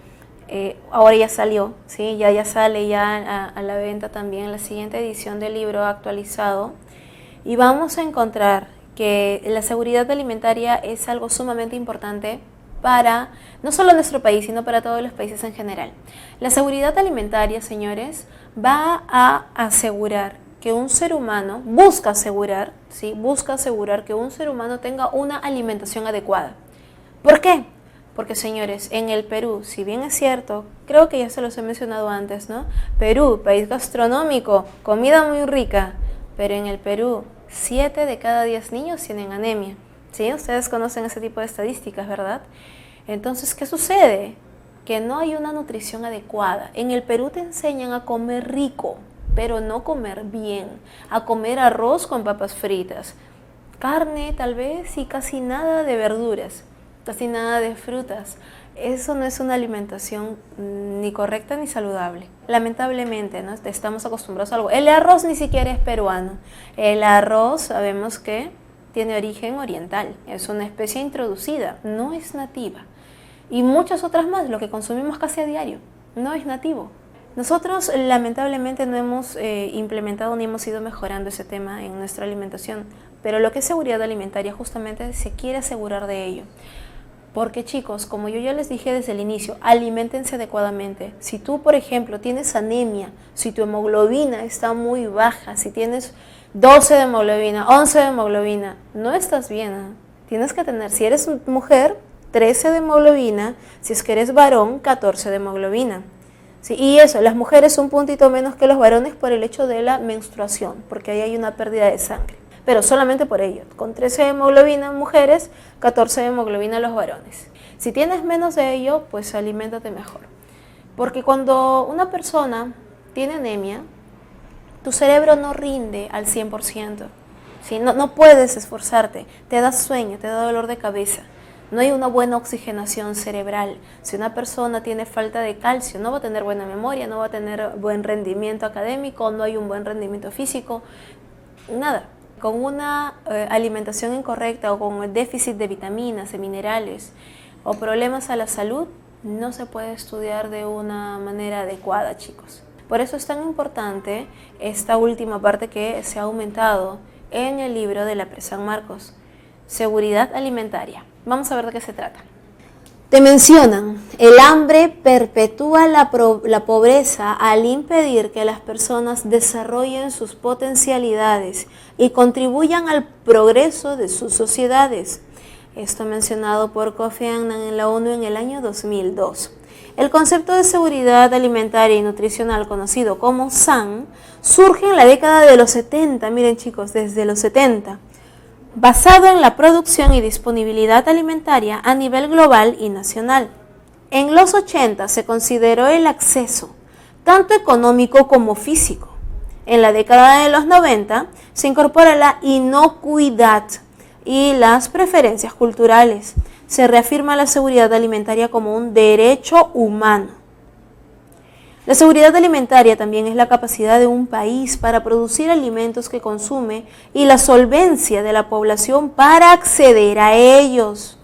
ahora ya salió, ¿sí? ya sale ya a la venta también la siguiente edición del libro actualizado, y vamos a encontrar que la seguridad alimentaria es algo sumamente importante para no solo nuestro país, sino para todos los países en general. La seguridad alimentaria, señores, va a asegurar que un ser humano, busca asegurar que un ser humano tenga una alimentación adecuada. ¿Por qué? Porque, señores, en el Perú, si bien es cierto, creo que ya se los he mencionado antes, ¿no? Perú, país gastronómico, comida muy rica, pero en el Perú 7 de cada 10 niños tienen anemia, ¿sí? Ustedes conocen ese tipo de estadísticas, ¿verdad? Entonces, ¿qué sucede? Que no hay una nutrición adecuada. En el Perú te enseñan a comer rico, pero no comer bien, a comer arroz con papas fritas, carne tal vez y casi nada de verduras, casi nada de frutas. Eso no es una alimentación ni correcta ni saludable. Lamentablemente, ¿no? Estamos acostumbrados a algo. El arroz ni siquiera es peruano. El arroz sabemos que tiene origen oriental. Es una especie introducida, no es nativa. Y muchas otras más, lo que consumimos casi a diario, no es nativo. Nosotros lamentablemente no hemos implementado ni hemos ido mejorando ese tema en nuestra alimentación. Pero lo que es seguridad alimentaria justamente se quiere asegurar de ello. Porque, chicos, como yo ya les dije desde el inicio, aliméntense adecuadamente. Si tú, por ejemplo, tienes anemia, si tu hemoglobina está muy baja, si tienes 12 de hemoglobina, 11 de hemoglobina, no estás bien, ¿eh? Tienes que tener, si eres mujer, 13 de hemoglobina, si es que eres varón, 14 de hemoglobina. Sí, y eso, las mujeres un puntito menos que los varones por el hecho de la menstruación, porque ahí hay una pérdida de sangre. Pero solamente por ello, con 13 de hemoglobina mujeres, 14 de hemoglobina los varones. Si tienes menos de ello, pues aliméntate mejor. Porque cuando una persona tiene anemia, tu cerebro no rinde al 100%. ¿Sí? No puedes esforzarte, te da sueño, te da dolor de cabeza. No hay una buena oxigenación cerebral. Si una persona tiene falta de calcio, no va a tener buena memoria, no va a tener buen rendimiento académico, no hay un buen rendimiento físico, nada. Con una alimentación incorrecta o con el déficit de vitaminas, de minerales o problemas a la salud, no se puede estudiar de una manera adecuada, chicos. Por eso es tan importante esta última parte que se ha aumentado en el libro de la Presa San Marcos, seguridad alimentaria. Vamos a ver de qué se trata. Te mencionan, el hambre perpetúa la pobreza al impedir que las personas desarrollen sus potencialidades y contribuyan al progreso de sus sociedades. Esto mencionado por Kofi Annan en la ONU en el año 2002. El concepto de seguridad alimentaria y nutricional, conocido como SAN, surge en la década de los 70, miren chicos, desde los 70, basado en la producción y disponibilidad alimentaria a nivel global y nacional. En los 80 se consideró el acceso, tanto económico como físico. En la década de los 90 se incorpora la inocuidad y las preferencias culturales. Se reafirma la seguridad alimentaria como un derecho humano. La seguridad alimentaria también es la capacidad de un país para producir alimentos que consume y la solvencia de la población para acceder a ellos.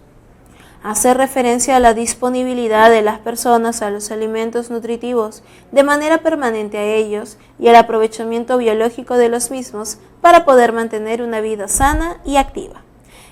Hace referencia a la disponibilidad de las personas a los alimentos nutritivos de manera permanente a ellos y al aprovechamiento biológico de los mismos para poder mantener una vida sana y activa.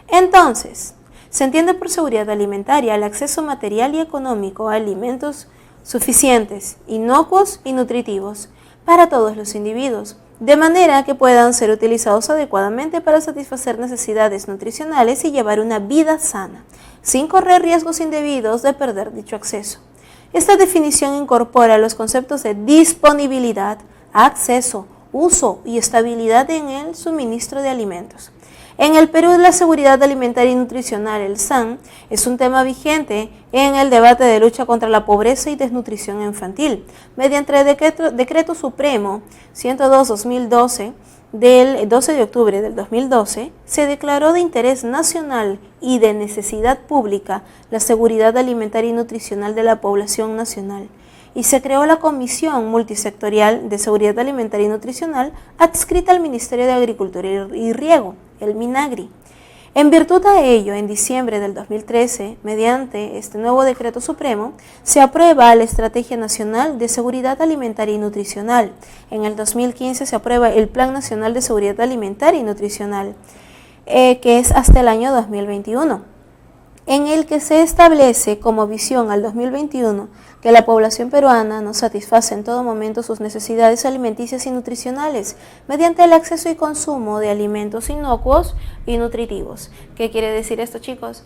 Entonces, se entiende por seguridad alimentaria el acceso material y económico a alimentos suficientes, inocuos y nutritivos para todos los individuos, de manera que puedan ser utilizados adecuadamente para satisfacer necesidades nutricionales y llevar una vida sana, sin correr riesgos indebidos de perder dicho acceso. Esta definición incorpora los conceptos de disponibilidad, acceso, uso y estabilidad en el suministro de alimentos. En el Perú, la seguridad alimentaria y nutricional, el SAN, es un tema vigente en el debate de lucha contra la pobreza y desnutrición infantil. Mediante el Decreto Supremo 102-2012, del 12 de octubre del 2012, se declaró de interés nacional y de necesidad pública la seguridad alimentaria y nutricional de la población nacional, y se creó la Comisión Multisectorial de Seguridad Alimentaria y Nutricional adscrita al Ministerio de Agricultura y Riego, el MINAGRI. En virtud de ello, en diciembre del 2013, mediante este nuevo decreto supremo, se aprueba la Estrategia Nacional de Seguridad Alimentaria y Nutricional. En el 2015 se aprueba el Plan Nacional de Seguridad Alimentaria y Nutricional, que es hasta el año 2021, en el que se establece como visión al 2021 que la población peruana no satisface en todo momento sus necesidades alimenticias y nutricionales mediante el acceso y consumo de alimentos inocuos y nutritivos. ¿Qué quiere decir esto, chicos?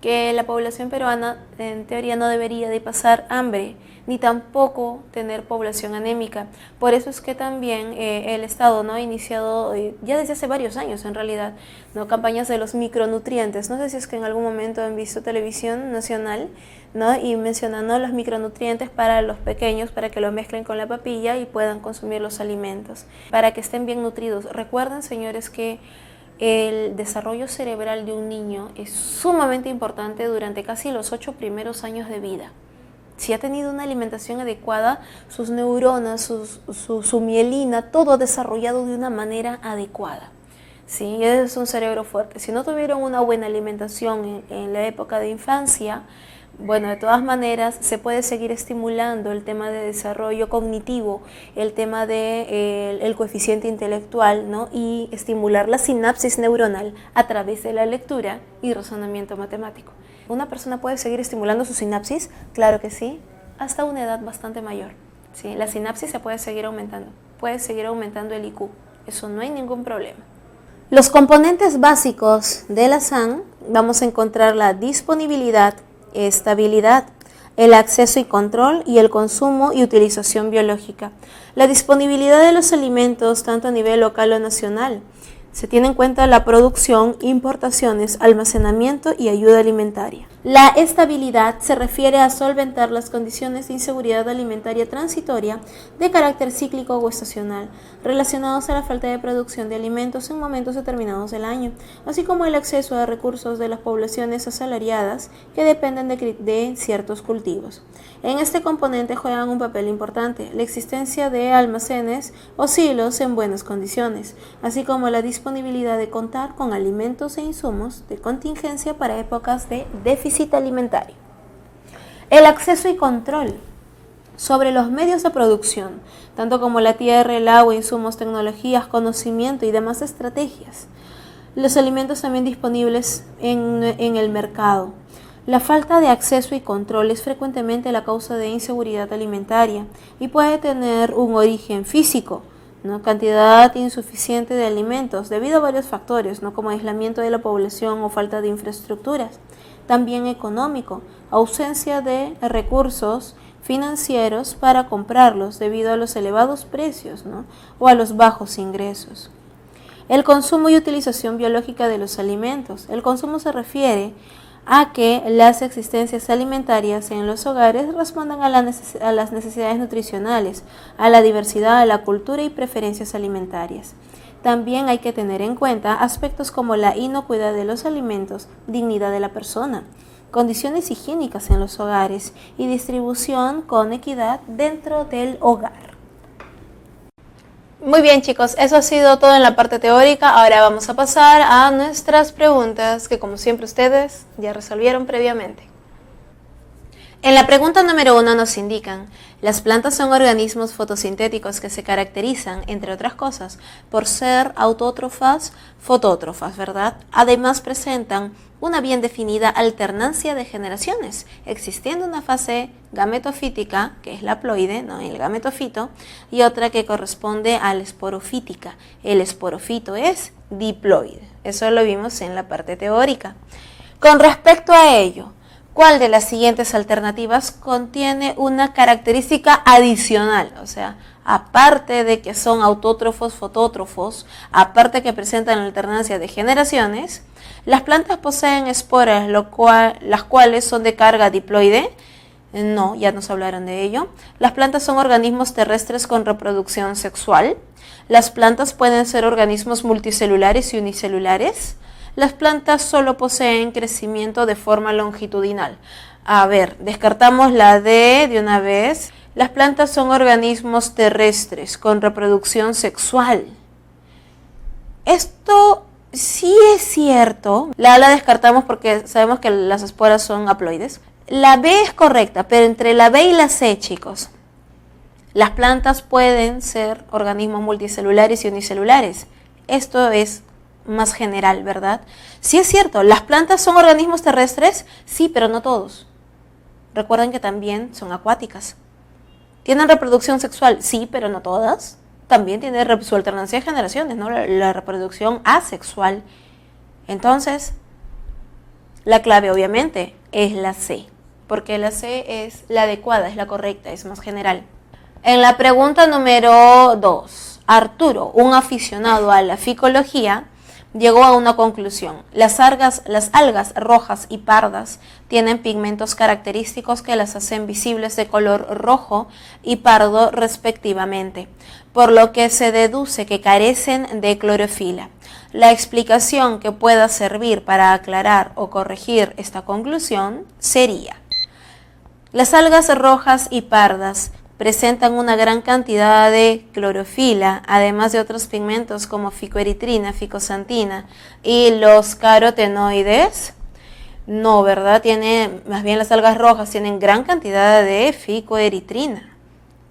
Que la población peruana en teoría no debería de pasar hambre, ni tampoco tener población anémica. Por eso es que también el Estado ha iniciado, ya desde hace varios años en realidad, campañas de los micronutrientes. No sé si es que en algún momento han visto televisión nacional, y mencionando los micronutrientes para los pequeños, para que lo mezclen con la papilla y puedan consumir los alimentos, para que estén bien nutridos. Recuerden, señores, que el desarrollo cerebral de un niño es sumamente importante durante casi los 8 primeros años de vida. Si ha tenido una alimentación adecuada, sus neuronas, su mielina, todo desarrollado de una manera adecuada. ¿Sí? Es un cerebro fuerte. Si no tuvieron una buena alimentación en la época de infancia, bueno, de todas maneras se puede seguir estimulando el tema de desarrollo cognitivo, el tema del coeficiente intelectual, y estimular la sinapsis neuronal a través de la lectura y razonamiento matemático. ¿Una persona puede seguir estimulando su sinapsis? Claro que sí, hasta una edad bastante mayor. ¿Sí? La sinapsis se puede seguir aumentando el IQ, eso no hay ningún problema. Los componentes básicos de la SAN, vamos a encontrar la disponibilidad, estabilidad, el acceso y control y el consumo y utilización biológica. La disponibilidad de los alimentos tanto a nivel local o nacional. Se tiene en cuenta la producción, importaciones, almacenamiento y ayuda alimentaria. La estabilidad se refiere a solventar las condiciones de inseguridad alimentaria transitoria de carácter cíclico o estacional, relacionados a la falta de producción de alimentos en momentos determinados del año, así como el acceso a recursos de las poblaciones asalariadas que dependen de ciertos cultivos. En este componente juegan un papel importante la existencia de almacenes o silos en buenas condiciones, así como la disponibilidad de contar con alimentos e insumos de contingencia para épocas de déficit alimentario. El acceso y control sobre los medios de producción, tanto como la tierra, el agua, insumos, tecnologías, conocimiento y demás estrategias. Los alimentos también disponibles en el mercado. La falta de acceso y control es frecuentemente la causa de inseguridad alimentaria y puede tener un origen físico, ¿no? Cantidad insuficiente de alimentos debido a varios factores, ¿no? Como aislamiento de la población o falta de infraestructuras. También económico, ausencia de recursos financieros para comprarlos debido a los elevados precios, ¿no? O a los bajos ingresos. El consumo y utilización biológica de los alimentos. El consumo se refiere a que las existencias alimentarias en los hogares respondan a las necesidades nutricionales, a la diversidad, a la cultura y preferencias alimentarias. También hay que tener en cuenta aspectos como la inocuidad de los alimentos, dignidad de la persona, condiciones higiénicas en los hogares y distribución con equidad dentro del hogar. Muy bien, chicos, eso ha sido todo en la parte teórica. Ahora vamos a pasar a nuestras preguntas que, como siempre, ustedes ya resolvieron previamente. En la pregunta número 1 nos indican: las plantas son organismos fotosintéticos que se caracterizan, entre otras cosas, por ser autótrofas, fotótrofas, ¿verdad? Además presentan una bien definida alternancia de generaciones, existiendo una fase gametofítica, que es la haploide, ¿no? El gametofito, y otra que corresponde a la esporofítica. El esporofito es diploide. Eso lo vimos en la parte teórica. Con respecto a ello, ¿cuál de las siguientes alternativas contiene una característica adicional? O sea, aparte de que son autótrofos, fotótrofos, aparte que presentan alternancia de generaciones, las plantas poseen esporas, las cuales son de carga diploide. No, ya nos hablaron de ello. Las plantas son organismos terrestres con reproducción sexual. Las plantas pueden ser organismos multicelulares y unicelulares. Las plantas solo poseen crecimiento de forma longitudinal. A ver, descartamos la D de una vez. Las plantas son organismos terrestres con reproducción sexual. Esto sí es cierto. La A la descartamos porque sabemos que las esporas son haploides. La B es correcta, pero entre la B y la C, chicos, las plantas pueden ser organismos multicelulares y unicelulares. Esto es más general, ¿verdad? Sí es cierto, las plantas son organismos terrestres, sí, pero no todos. Recuerden que también son acuáticas. ¿Tienen reproducción sexual? Sí, pero no todas. También tiene su alternancia de generaciones, ¿no? La reproducción asexual. Entonces, la clave obviamente es la C, porque la C es la adecuada, es la correcta, es más general. En la pregunta número 2, Arturo, un aficionado a la ficología, llegó a una conclusión. Las algas rojas y pardas tienen pigmentos característicos que las hacen visibles de color rojo y pardo respectivamente, por lo que se deduce que carecen de clorofila. La explicación que pueda servir para aclarar o corregir esta conclusión sería: las algas rojas y pardas presentan una gran cantidad de clorofila, además de otros pigmentos como ficoeritrina, ficosantina y los carotenoides. No, ¿verdad? Más bien las algas rojas tienen gran cantidad de ficoeritrina,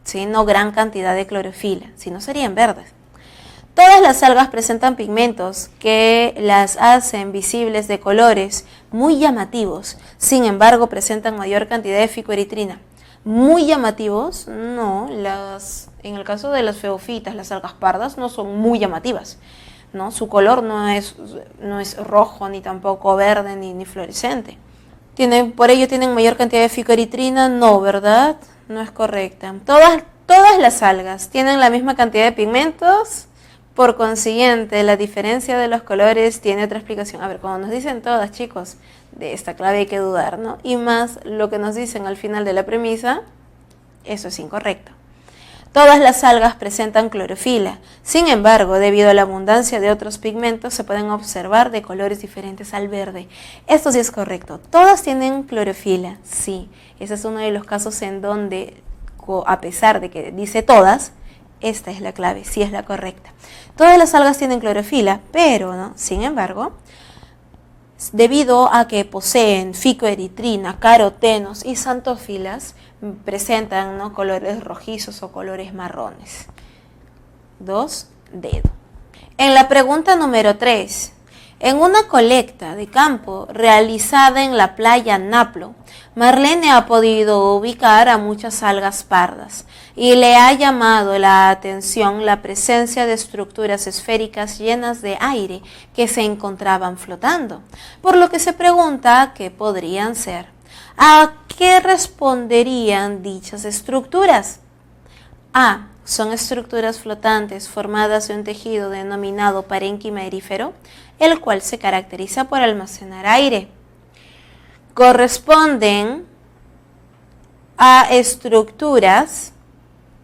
¿sí? No gran cantidad de clorofila, si no serían verdes. Todas las algas presentan pigmentos que las hacen visibles de colores muy llamativos, sin embargo presentan mayor cantidad de ficoeritrina. Muy llamativos, no, en el caso de las feofitas, las algas pardas no son muy llamativas, ¿no? Su color no es rojo, ni tampoco verde, ni fluorescente. Por ello tienen mayor cantidad de ficoeritrina, no, ¿verdad? No es correcta. Todas las algas tienen la misma cantidad de pigmentos, por consiguiente, la diferencia de los colores tiene otra explicación. A ver, cuando nos dicen todas, chicos, de esta clave hay que dudar, ¿no? Y más lo que nos dicen al final de la premisa, eso es incorrecto. Todas las algas presentan clorofila. Sin embargo, debido a la abundancia de otros pigmentos, se pueden observar de colores diferentes al verde. Esto sí es correcto. Todas tienen clorofila, sí. Ese es uno de los casos en donde, a pesar de que dice todas, esta es la clave, sí es la correcta. Todas las algas tienen clorofila, pero, ¿no? Sin embargo, debido a que poseen ficoeritrina, carotenos y xantófilas, presentan, ¿no?, colores rojizos o colores marrones. 2, dedo. En la pregunta número 3, En una colecta de campo realizada en la playa Naplo, Marlene ha podido ubicar a muchas algas pardas y le ha llamado la atención la presencia de estructuras esféricas llenas de aire que se encontraban flotando, por lo que se pregunta qué podrían ser. ¿A qué responderían dichas estructuras? A. Son estructuras flotantes formadas de un tejido denominado parénquima erífero, el cual se caracteriza por almacenar aire. Corresponden a estructuras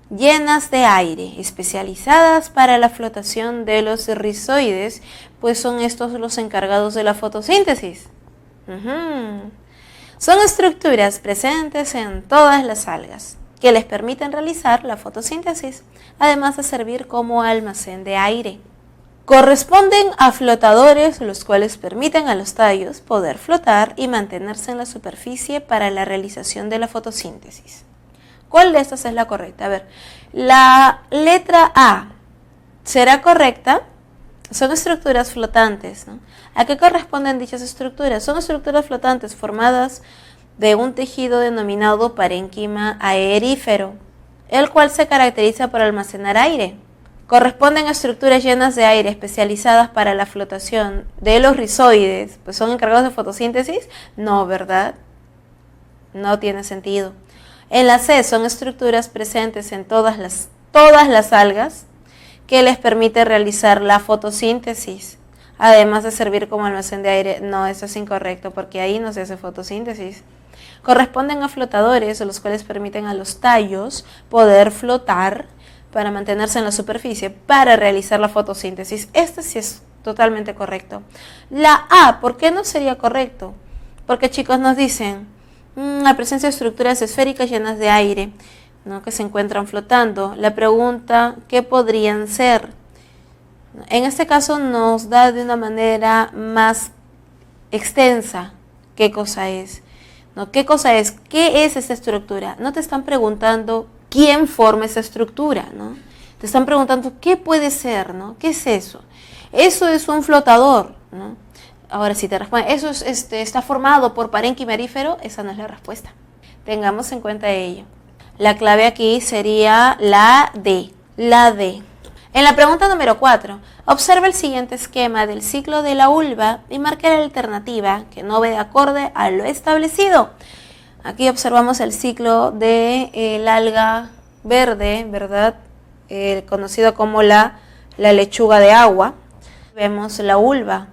llenas de aire, especializadas para la flotación de los rizoides, pues son estos los encargados de la fotosíntesis. Son estructuras presentes en todas las algas, que les permiten realizar la fotosíntesis, además de servir como almacén de aire. Corresponden a flotadores, los cuales permiten a los tallos poder flotar y mantenerse en la superficie para la realización de la fotosíntesis. ¿Cuál de estas es la correcta? A ver, la letra A será correcta. Son estructuras flotantes, ¿no? ¿A qué corresponden dichas estructuras? Son estructuras flotantes formadas de un tejido denominado parénquima aerífero, el cual se caracteriza por almacenar aire. ¿Corresponden a estructuras llenas de aire especializadas para la flotación de los rizoides, pues son encargados de fotosíntesis? No, ¿verdad? No tiene sentido. En la C son estructuras presentes en todas las algas que les permite realizar la fotosíntesis, además de servir como almacén de aire. No, eso es incorrecto, porque ahí no se hace fotosíntesis. Corresponden a flotadores, los cuales permiten a los tallos poder flotar para mantenerse en la superficie para realizar la fotosíntesis. Este sí es totalmente correcto. La A, ¿por qué no sería correcto? Porque, chicos, nos dicen la presencia de estructuras esféricas llenas de aire, ¿no?, que se encuentran flotando. La pregunta, ¿qué podrían ser? En este caso nos da de una manera más extensa qué cosa es. ¿No? ¿Qué cosa es? ¿Qué es esta estructura? No te están preguntando quién forma esa estructura, ¿no? Te están preguntando qué puede ser, ¿no? ¿Qué es eso? Eso es un flotador, ¿no? Ahora, si te responden, eso es, está formado por parénquima erífero, esa no es la respuesta. Tengamos en cuenta ello. La clave aquí sería la D. La D. En la pregunta número 4, observa el siguiente esquema del ciclo de la ulva y marca la alternativa que no ve de acorde a lo establecido. Aquí observamos el ciclo del alga verde, ¿verdad? Conocido como la lechuga de agua. Vemos la ulva.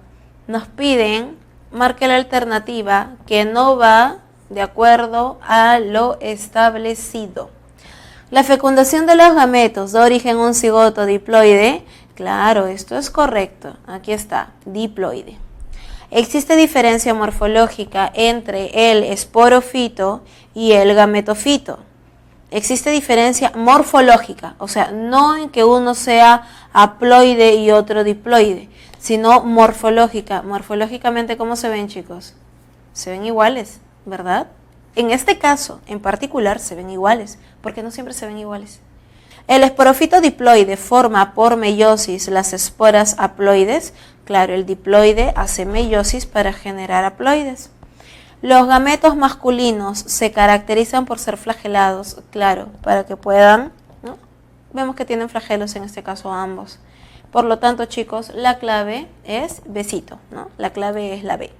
Nos piden, marque la alternativa que no va de acuerdo a lo establecido. La fecundación de los gametos da origen a un cigoto diploide. Claro, esto es correcto. Aquí está, diploide. Existe diferencia morfológica entre el esporofito y el gametofito. Existe diferencia morfológica, o sea, no en que uno sea haploide y otro diploide, sino morfológica. Morfológicamente, ¿cómo se ven, chicos? Se ven iguales, ¿verdad? En este caso, en particular, se ven iguales, porque no siempre se ven iguales. El esporofito diploide forma por meiosis las esporas haploides. Claro, el diploide hace meiosis para generar haploides. Los gametos masculinos se caracterizan por ser flagelados, claro, para que puedan, ¿no? Vemos que tienen flagelos en este caso ambos. Por lo tanto, chicos, la clave es Bcito, ¿no? La clave es la B.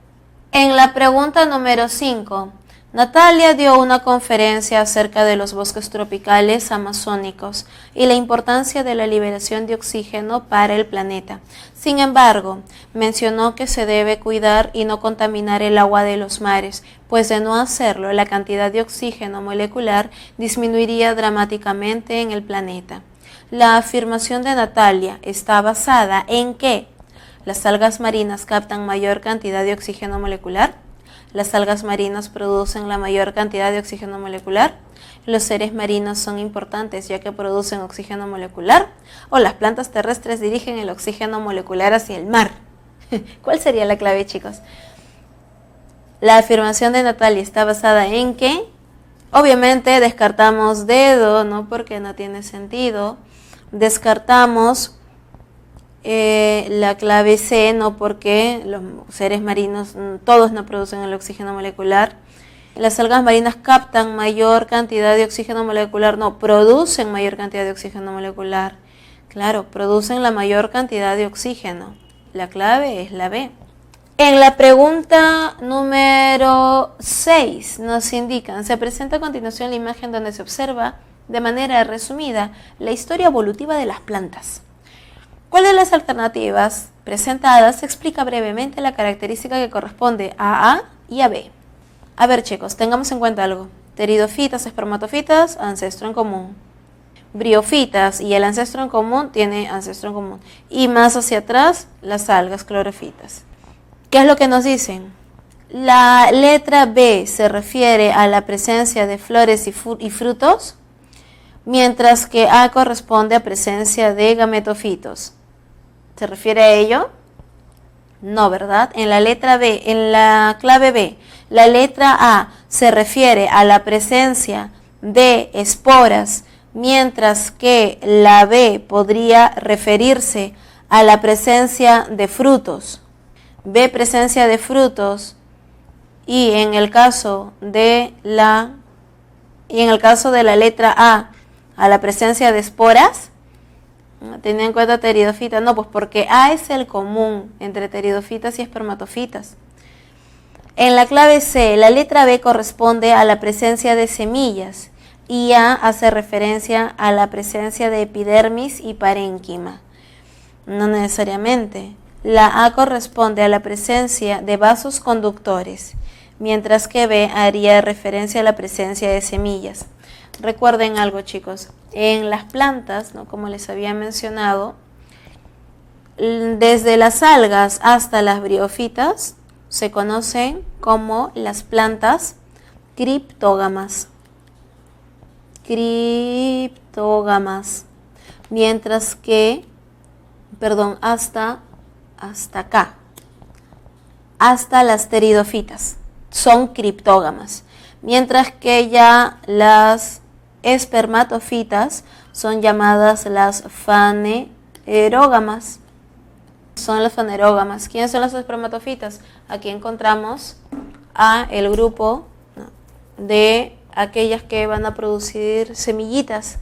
En la pregunta número 5, Natalia dio una conferencia acerca de los bosques tropicales amazónicos y la importancia de la liberación de oxígeno para el planeta. Sin embargo, mencionó que se debe cuidar y no contaminar el agua de los mares, pues de no hacerlo, la cantidad de oxígeno molecular disminuiría dramáticamente en el planeta. La afirmación de Natalia está basada en que las algas marinas captan mayor cantidad de oxígeno molecular. Las algas marinas producen la mayor cantidad de oxígeno molecular. Los seres marinos son importantes ya que producen oxígeno molecular. O las plantas terrestres dirigen el oxígeno molecular hacia el mar. ¿Cuál sería la clave, chicos? La afirmación de Natalia está basada en que, obviamente, descartamos dedo, ¿no? Porque no tiene sentido. Descartamos La clave C, no, porque los seres marinos todos no producen el oxígeno molecular. Las algas marinas captan mayor cantidad de oxígeno molecular, no, producen mayor cantidad de oxígeno molecular. Claro, producen la mayor cantidad de oxígeno. La clave es la B. En la pregunta número 6 nos indican, se presenta a continuación la imagen donde se observa de manera resumida la historia evolutiva de las plantas. ¿Cuál de las alternativas presentadas explica brevemente la característica que corresponde a A y a B? A ver, chicos, tengamos en cuenta algo. Pteridofitas, espermatofitas, ancestro en común. Briofitas y el ancestro en común tiene ancestro en común. Y más hacia atrás, las algas clorofitas. ¿Qué es lo que nos dicen? La letra B se refiere a la presencia de flores y frutos, mientras que A corresponde a presencia de gametofitos. ¿Se refiere a ello? No, ¿verdad? En la letra B, en la clave B, la letra A se refiere a la presencia de esporas, mientras que la B podría referirse a la presencia de frutos. B, presencia de frutos, y en el caso de la letra a la presencia de esporas. Teniendo en cuenta pteridofitas, no, pues porque A es el común entre pteridofitas y espermatofitas. En la clave C, la letra B corresponde a la presencia de semillas y A hace referencia a la presencia de epidermis y parénquima. No necesariamente. La A corresponde a la presencia de vasos conductores, mientras que B haría referencia a la presencia de semillas. Recuerden algo, chicos, en las plantas, ¿no?, como les había mencionado, desde las algas hasta las briófitas se conocen como las plantas criptógamas. Mientras que, hasta acá, hasta las pteridofitas son criptógamas, mientras que ya las espermatofitas son llamadas las fanerógamas. Son las fanerógamas. ¿Quiénes son las espermatofitas? Aquí encontramos a el grupo, ¿no?, de aquellas que van a producir semillitas.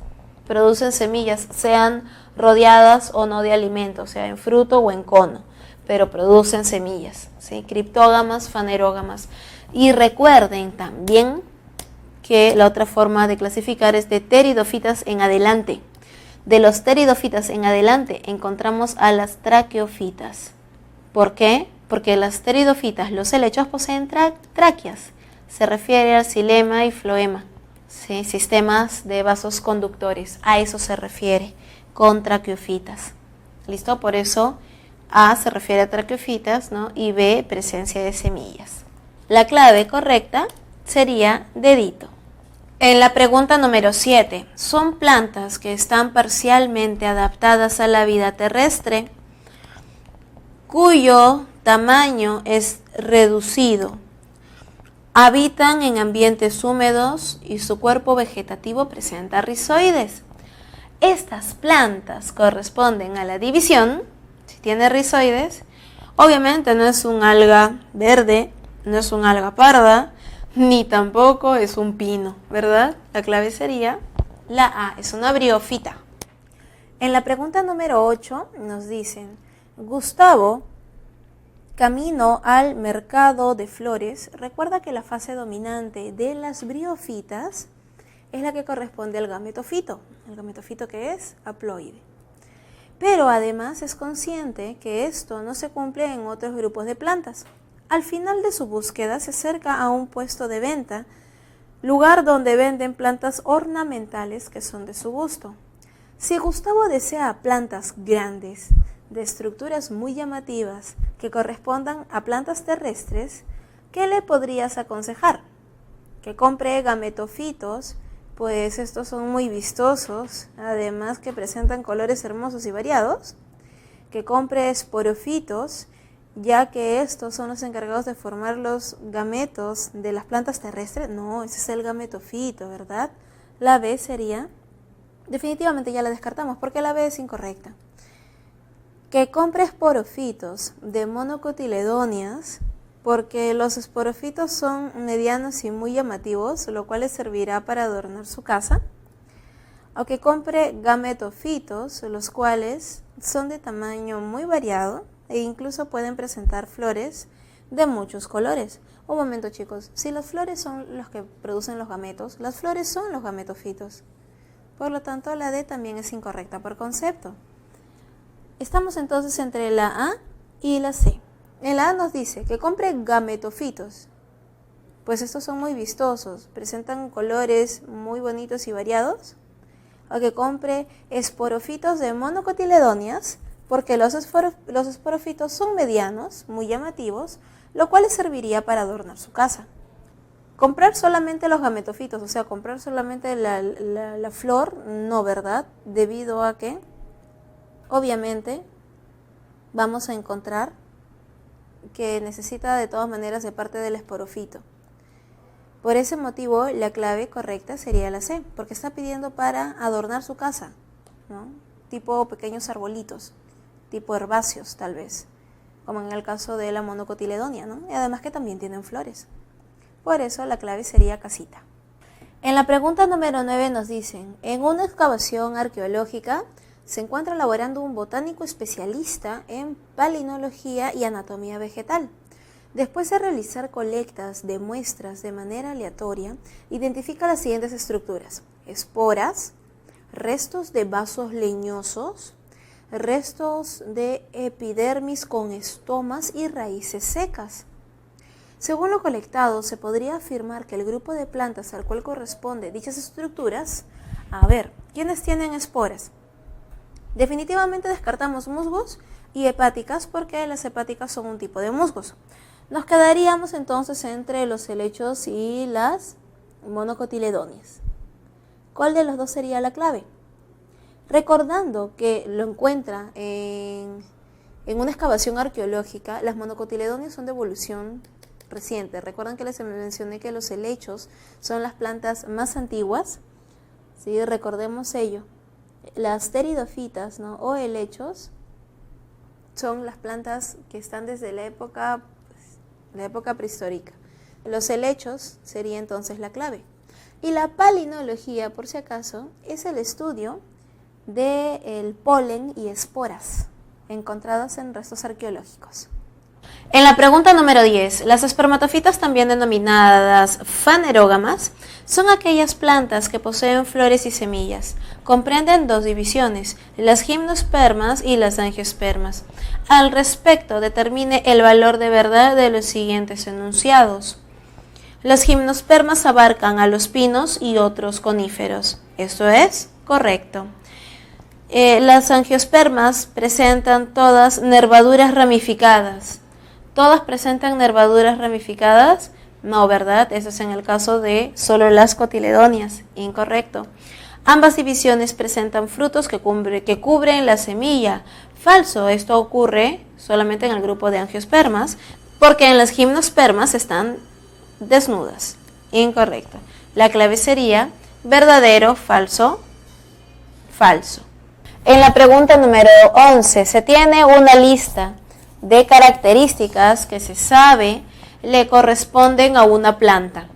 Producen semillas, sean rodeadas o no de alimento, sea en fruto o en cono, pero producen semillas, ¿sí? Criptógamas, fanerógamas. Y recuerden también que la otra forma de clasificar es de pteridofitas en adelante. De los pteridofitas en adelante encontramos a las traqueofitas. ¿Por qué? Porque las pteridofitas, los helechos poseen tráqueas. Se refiere al xilema y floema, ¿sí? Sistemas de vasos conductores. A eso se refiere con traqueofitas. ¿Listo? Por eso A se refiere a traqueofitas, ¿no?, y B, presencia de semillas. La clave correcta sería dedito. En la pregunta número 7, son plantas que están parcialmente adaptadas a la vida terrestre, cuyo tamaño es reducido. Habitan en ambientes húmedos y su cuerpo vegetativo presenta rizoides. Estas plantas corresponden a la división, si tiene rizoides, obviamente no es un alga verde, no es un alga parda, ni tampoco es un pino, ¿verdad? La clave sería la A, es una briófita. En la pregunta número 8 nos dicen, Gustavo, camino al mercado de flores, recuerda que la fase dominante de las briófitas es la que corresponde al gametofito. ¿El gametofito qué es? Haploide. Pero además es consciente que esto no se cumple en otros grupos de plantas. Al final de su búsqueda se acerca a un puesto de venta, lugar donde venden plantas ornamentales que son de su gusto. Si Gustavo desea plantas grandes, de estructuras muy llamativas, que correspondan a plantas terrestres, ¿qué le podrías aconsejar? Que compre gametofitos, pues estos son muy vistosos, además que presentan colores hermosos y variados. Que compre esporofitos, ya que estos son los encargados de formar los gametos de las plantas terrestres. No, ese es el gametofito, ¿verdad? La B sería, definitivamente ya la descartamos porque la B es incorrecta. que compre esporofitos de monocotiledóneas, porque los esporofitos son medianos y muy llamativos, lo cual le servirá para adornar su casa. O que compre gametofitos, los cuales son de tamaño muy variado e incluso pueden presentar flores de muchos colores. Un momento, chicos, si las flores son los que producen los gametos, las flores son los gametofitos. Por lo tanto, la D también es incorrecta por concepto. Estamos entonces entre la A y la C. En la A nos dice que compre gametofitos, pues estos son muy vistosos, presentan colores muy bonitos y variados. O que compre esporofitos de monocotiledóneas, porque los esporofitos son medianos, muy llamativos, lo cual le serviría para adornar su casa. Comprar solamente los gametofitos, o sea, comprar solamente la flor, no, ¿verdad? Debido a que, obviamente, vamos a encontrar que necesita de todas maneras de parte del esporofito. Por ese motivo, la clave correcta sería la C, porque está pidiendo para adornar su casa, ¿no? Tipo pequeños arbolitos, tipo herbáceos tal vez, como en el caso de la monocotiledonia, ¿no? Y además que también tienen flores. Por eso la clave sería casita. En la pregunta número 9 nos dicen, en una excavación arqueológica se encuentra elaborando un botánico especialista en palinología y anatomía vegetal. Después de realizar colectas de muestras de manera aleatoria, identifica las siguientes estructuras: esporas, restos de vasos leñosos, restos de epidermis con estomas y raíces secas. Según lo colectado, se podría afirmar que el grupo de plantas al cual corresponde dichas estructuras, a ver, ¿quiénes tienen esporas? Definitivamente descartamos musgos y hepáticas porque las hepáticas son un tipo de musgos. Nos quedaríamos entonces entre los helechos y las monocotiledóneas. ¿Cuál de los dos sería la clave? Recordando que lo encuentra en una excavación arqueológica, las monocotiledóneas son de evolución reciente. Recuerdan que les mencioné que los helechos son las plantas más antiguas. ¿Sí? Recordemos ello. Las pteridofitas, ¿no? O helechos son las plantas que están desde la época prehistórica. Los helechos sería entonces la clave. Y la palinología, por si acaso, es el estudio del polen y esporas encontradas en restos arqueológicos. En la pregunta número 10, las espermatofitas, también denominadas fanerógamas, son aquellas plantas que poseen flores y semillas. Comprenden dos divisiones, las gimnospermas y las angiospermas. Al respecto, determine el valor de verdad de los siguientes enunciados. Las gimnospermas abarcan a los pinos y otros coníferos. Esto es correcto. Las angiospermas presentan todas nervaduras ramificadas. ¿Todas presentan nervaduras ramificadas? No, ¿verdad? Eso es en el caso de solo las cotiledóneas. Incorrecto. Ambas divisiones presentan frutos que cubren la semilla. Falso, esto ocurre solamente en el grupo de angiospermas, porque en las gimnospermas están desnudas. Incorrecto. La clave sería verdadero, falso, falso. En la pregunta número 11 se tiene una lista de características que se sabe le corresponden a una planta.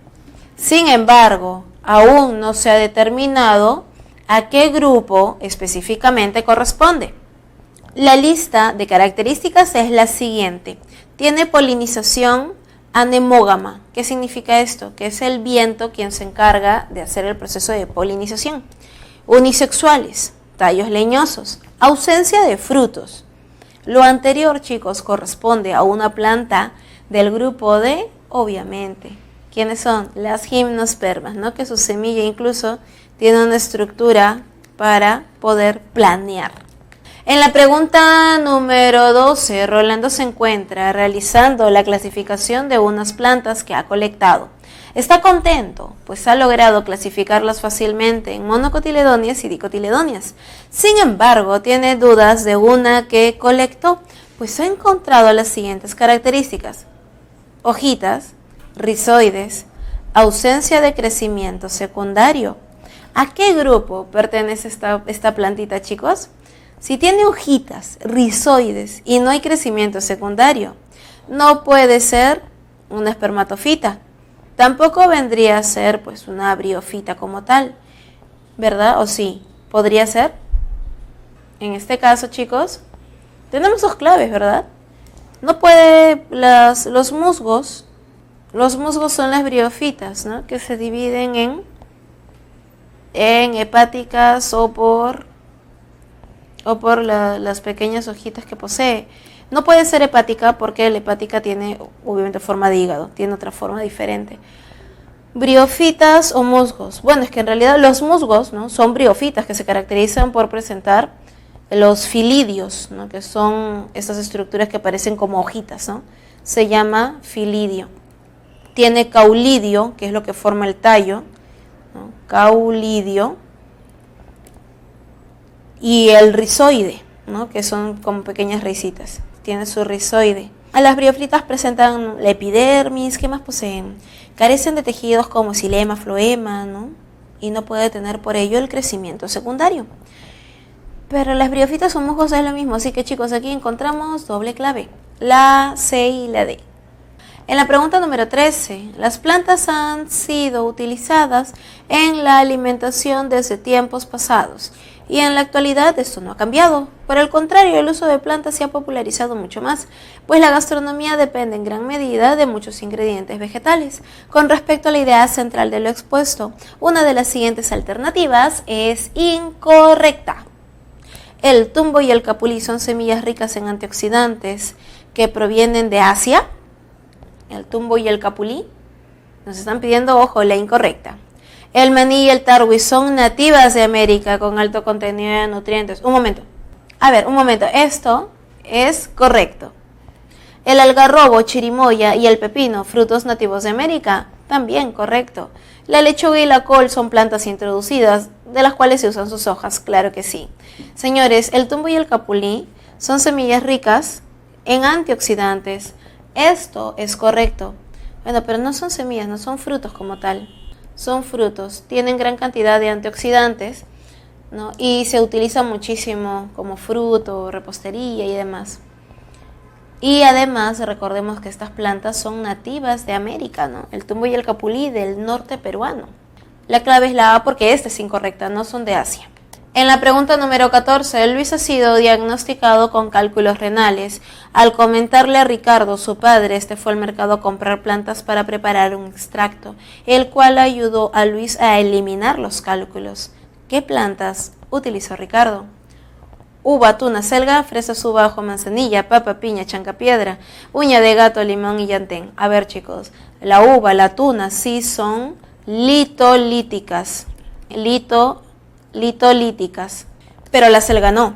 Sin embargo, aún no se ha determinado a qué grupo específicamente corresponde. La lista de características es la siguiente. Tiene polinización anemógama. ¿Qué significa esto? Que es el viento quien se encarga de hacer el proceso de polinización. Unisexuales, tallos leñosos, ausencia de frutos. Lo anterior, chicos, corresponde a una planta del grupo de, obviamente, ¿quiénes son? Las gimnospermas, ¿no? Que su semilla incluso tiene una estructura para poder planear. En la pregunta número 12, Rolando se encuentra realizando la clasificación de unas plantas que ha colectado. Está contento, pues ha logrado clasificarlas fácilmente en monocotiledóneas y dicotiledóneas. Sin embargo, tiene dudas de una que colectó, pues ha encontrado las siguientes características: hojitas, rizoides, ausencia de crecimiento secundario. ¿A qué grupo pertenece esta plantita, chicos? Si tiene hojitas, rizoides y no hay crecimiento secundario, no puede ser una espermatofita. Tampoco vendría a ser pues una briofita como tal, ¿verdad? ¿O sí? ¿Podría ser? En este caso, chicos, tenemos dos claves, ¿verdad? No puede los musgos son las briofitas, ¿no? Que se dividen en hepáticas o por las pequeñas hojitas que posee. No puede ser hepática porque la hepática tiene obviamente forma de hígado, tiene otra forma diferente. Briofitas o musgos. Bueno, es que en realidad los musgos, ¿no?, son briofitas que se caracterizan por presentar los filidios, ¿no?, que son estas estructuras que parecen como hojitas, ¿no? Se llama filidio. Tiene caulidio, que es lo que forma el tallo, ¿no? Caulidio. Y el rizoide, ¿no?, que son como pequeñas raicitas. Tiene su rizoide. A las briofitas presentan la epidermis. ¿Qué más poseen? Carecen de tejidos como xilema, floema, ¿no?, y no puede tener por ello el crecimiento secundario. Pero las briofitas o musgos es lo mismo, así que chicos, aquí encontramos doble clave, la C y la D. En la pregunta número 13, las plantas han sido utilizadas en la alimentación desde tiempos pasados y en la actualidad esto no ha cambiado. Por el contrario, el uso de plantas se ha popularizado mucho más, pues la gastronomía depende en gran medida de muchos ingredientes vegetales. Con respecto a la idea central de lo expuesto, una de las siguientes alternativas es incorrecta. El tumbo y el capulí son semillas ricas en antioxidantes que provienen de Asia. El tumbo y el capulí nos están pidiendo, ojo, la incorrecta. El maní y el tarwi son nativas de América con alto contenido de nutrientes. Un momento, esto es correcto. El algarrobo, chirimoya y el pepino, frutos nativos de América, también correcto. La lechuga y la col son plantas introducidas, de las cuales se usan sus hojas, claro que sí. Señores, el tumbo y el capulí son semillas ricas en antioxidantes. Esto es correcto. Bueno, pero no son semillas, no son frutos como tal. Son frutos, tienen gran cantidad de antioxidantes, ¿no?, y se utiliza muchísimo como fruto, repostería y demás. Y además recordemos que estas plantas son nativas de América, ¿no? El tumbo y el capulí del norte peruano. La clave es la A porque esta es incorrecta, no son de Asia. En la pregunta número 14, Luis ha sido diagnosticado con cálculos renales. Al comentarle a Ricardo, su padre, este fue al mercado a comprar plantas para preparar un extracto, el cual ayudó a Luis a eliminar los cálculos. ¿Qué plantas utilizó Ricardo? Uva, tuna, selga, fresa, suba, ajo, manzanilla, papa, piña, chancapiedra, uña de gato, limón y llantén. A ver, chicos, la uva, la tuna sí son litolíticas. Litolíticas, pero la selga no.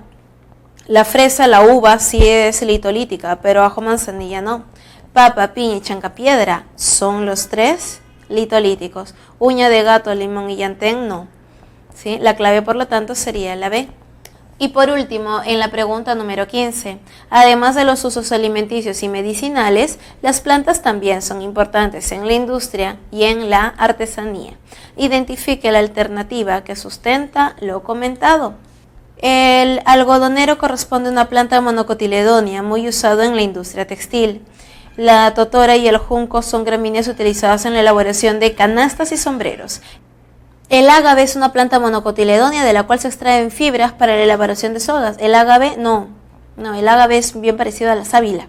La fresa, la uva sí es litolítica, pero ajo, manzanilla no. Papa, piña y chancapiedra son los tres litolíticos. Uña de gato, limón y llantén no. ¿Sí? La clave, por lo tanto, sería la B. Y por último, en la pregunta número 15, además de los usos alimenticios y medicinales, las plantas también son importantes en la industria y en la artesanía. Identifique la alternativa que sustenta lo comentado. El algodonero corresponde a una planta monocotiledonia muy usado en la industria textil. La totora y el junco son gramíneas utilizadas en la elaboración de canastas y sombreros. El ágave es una planta monocotiledonia de la cual se extraen fibras para la elaboración de sogas. El ágave no, el ágave es bien parecido a la sábila.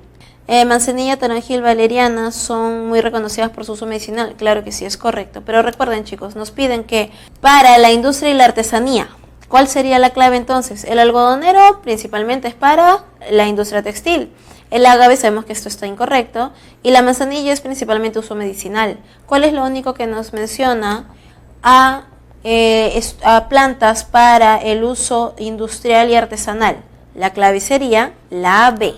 Manzanilla, toronjil, valeriana son muy reconocidas por su uso medicinal. Claro que sí, es correcto. Pero recuerden, chicos, nos piden que para la industria y la artesanía, ¿cuál sería la clave entonces? El algodonero principalmente es para la industria textil. El ágave sabemos que esto está incorrecto. Y la manzanilla es principalmente uso medicinal. ¿Cuál es lo único que nos menciona a plantas para el uso industrial y artesanal? La clave sería la B.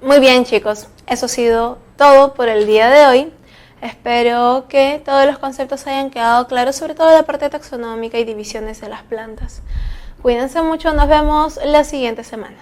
Muy bien, chicos, eso ha sido todo por el día de hoy. Espero que todos los conceptos hayan quedado claros, sobre todo la parte taxonómica y divisiones de las plantas. Cuídense mucho, nos vemos la siguiente semana.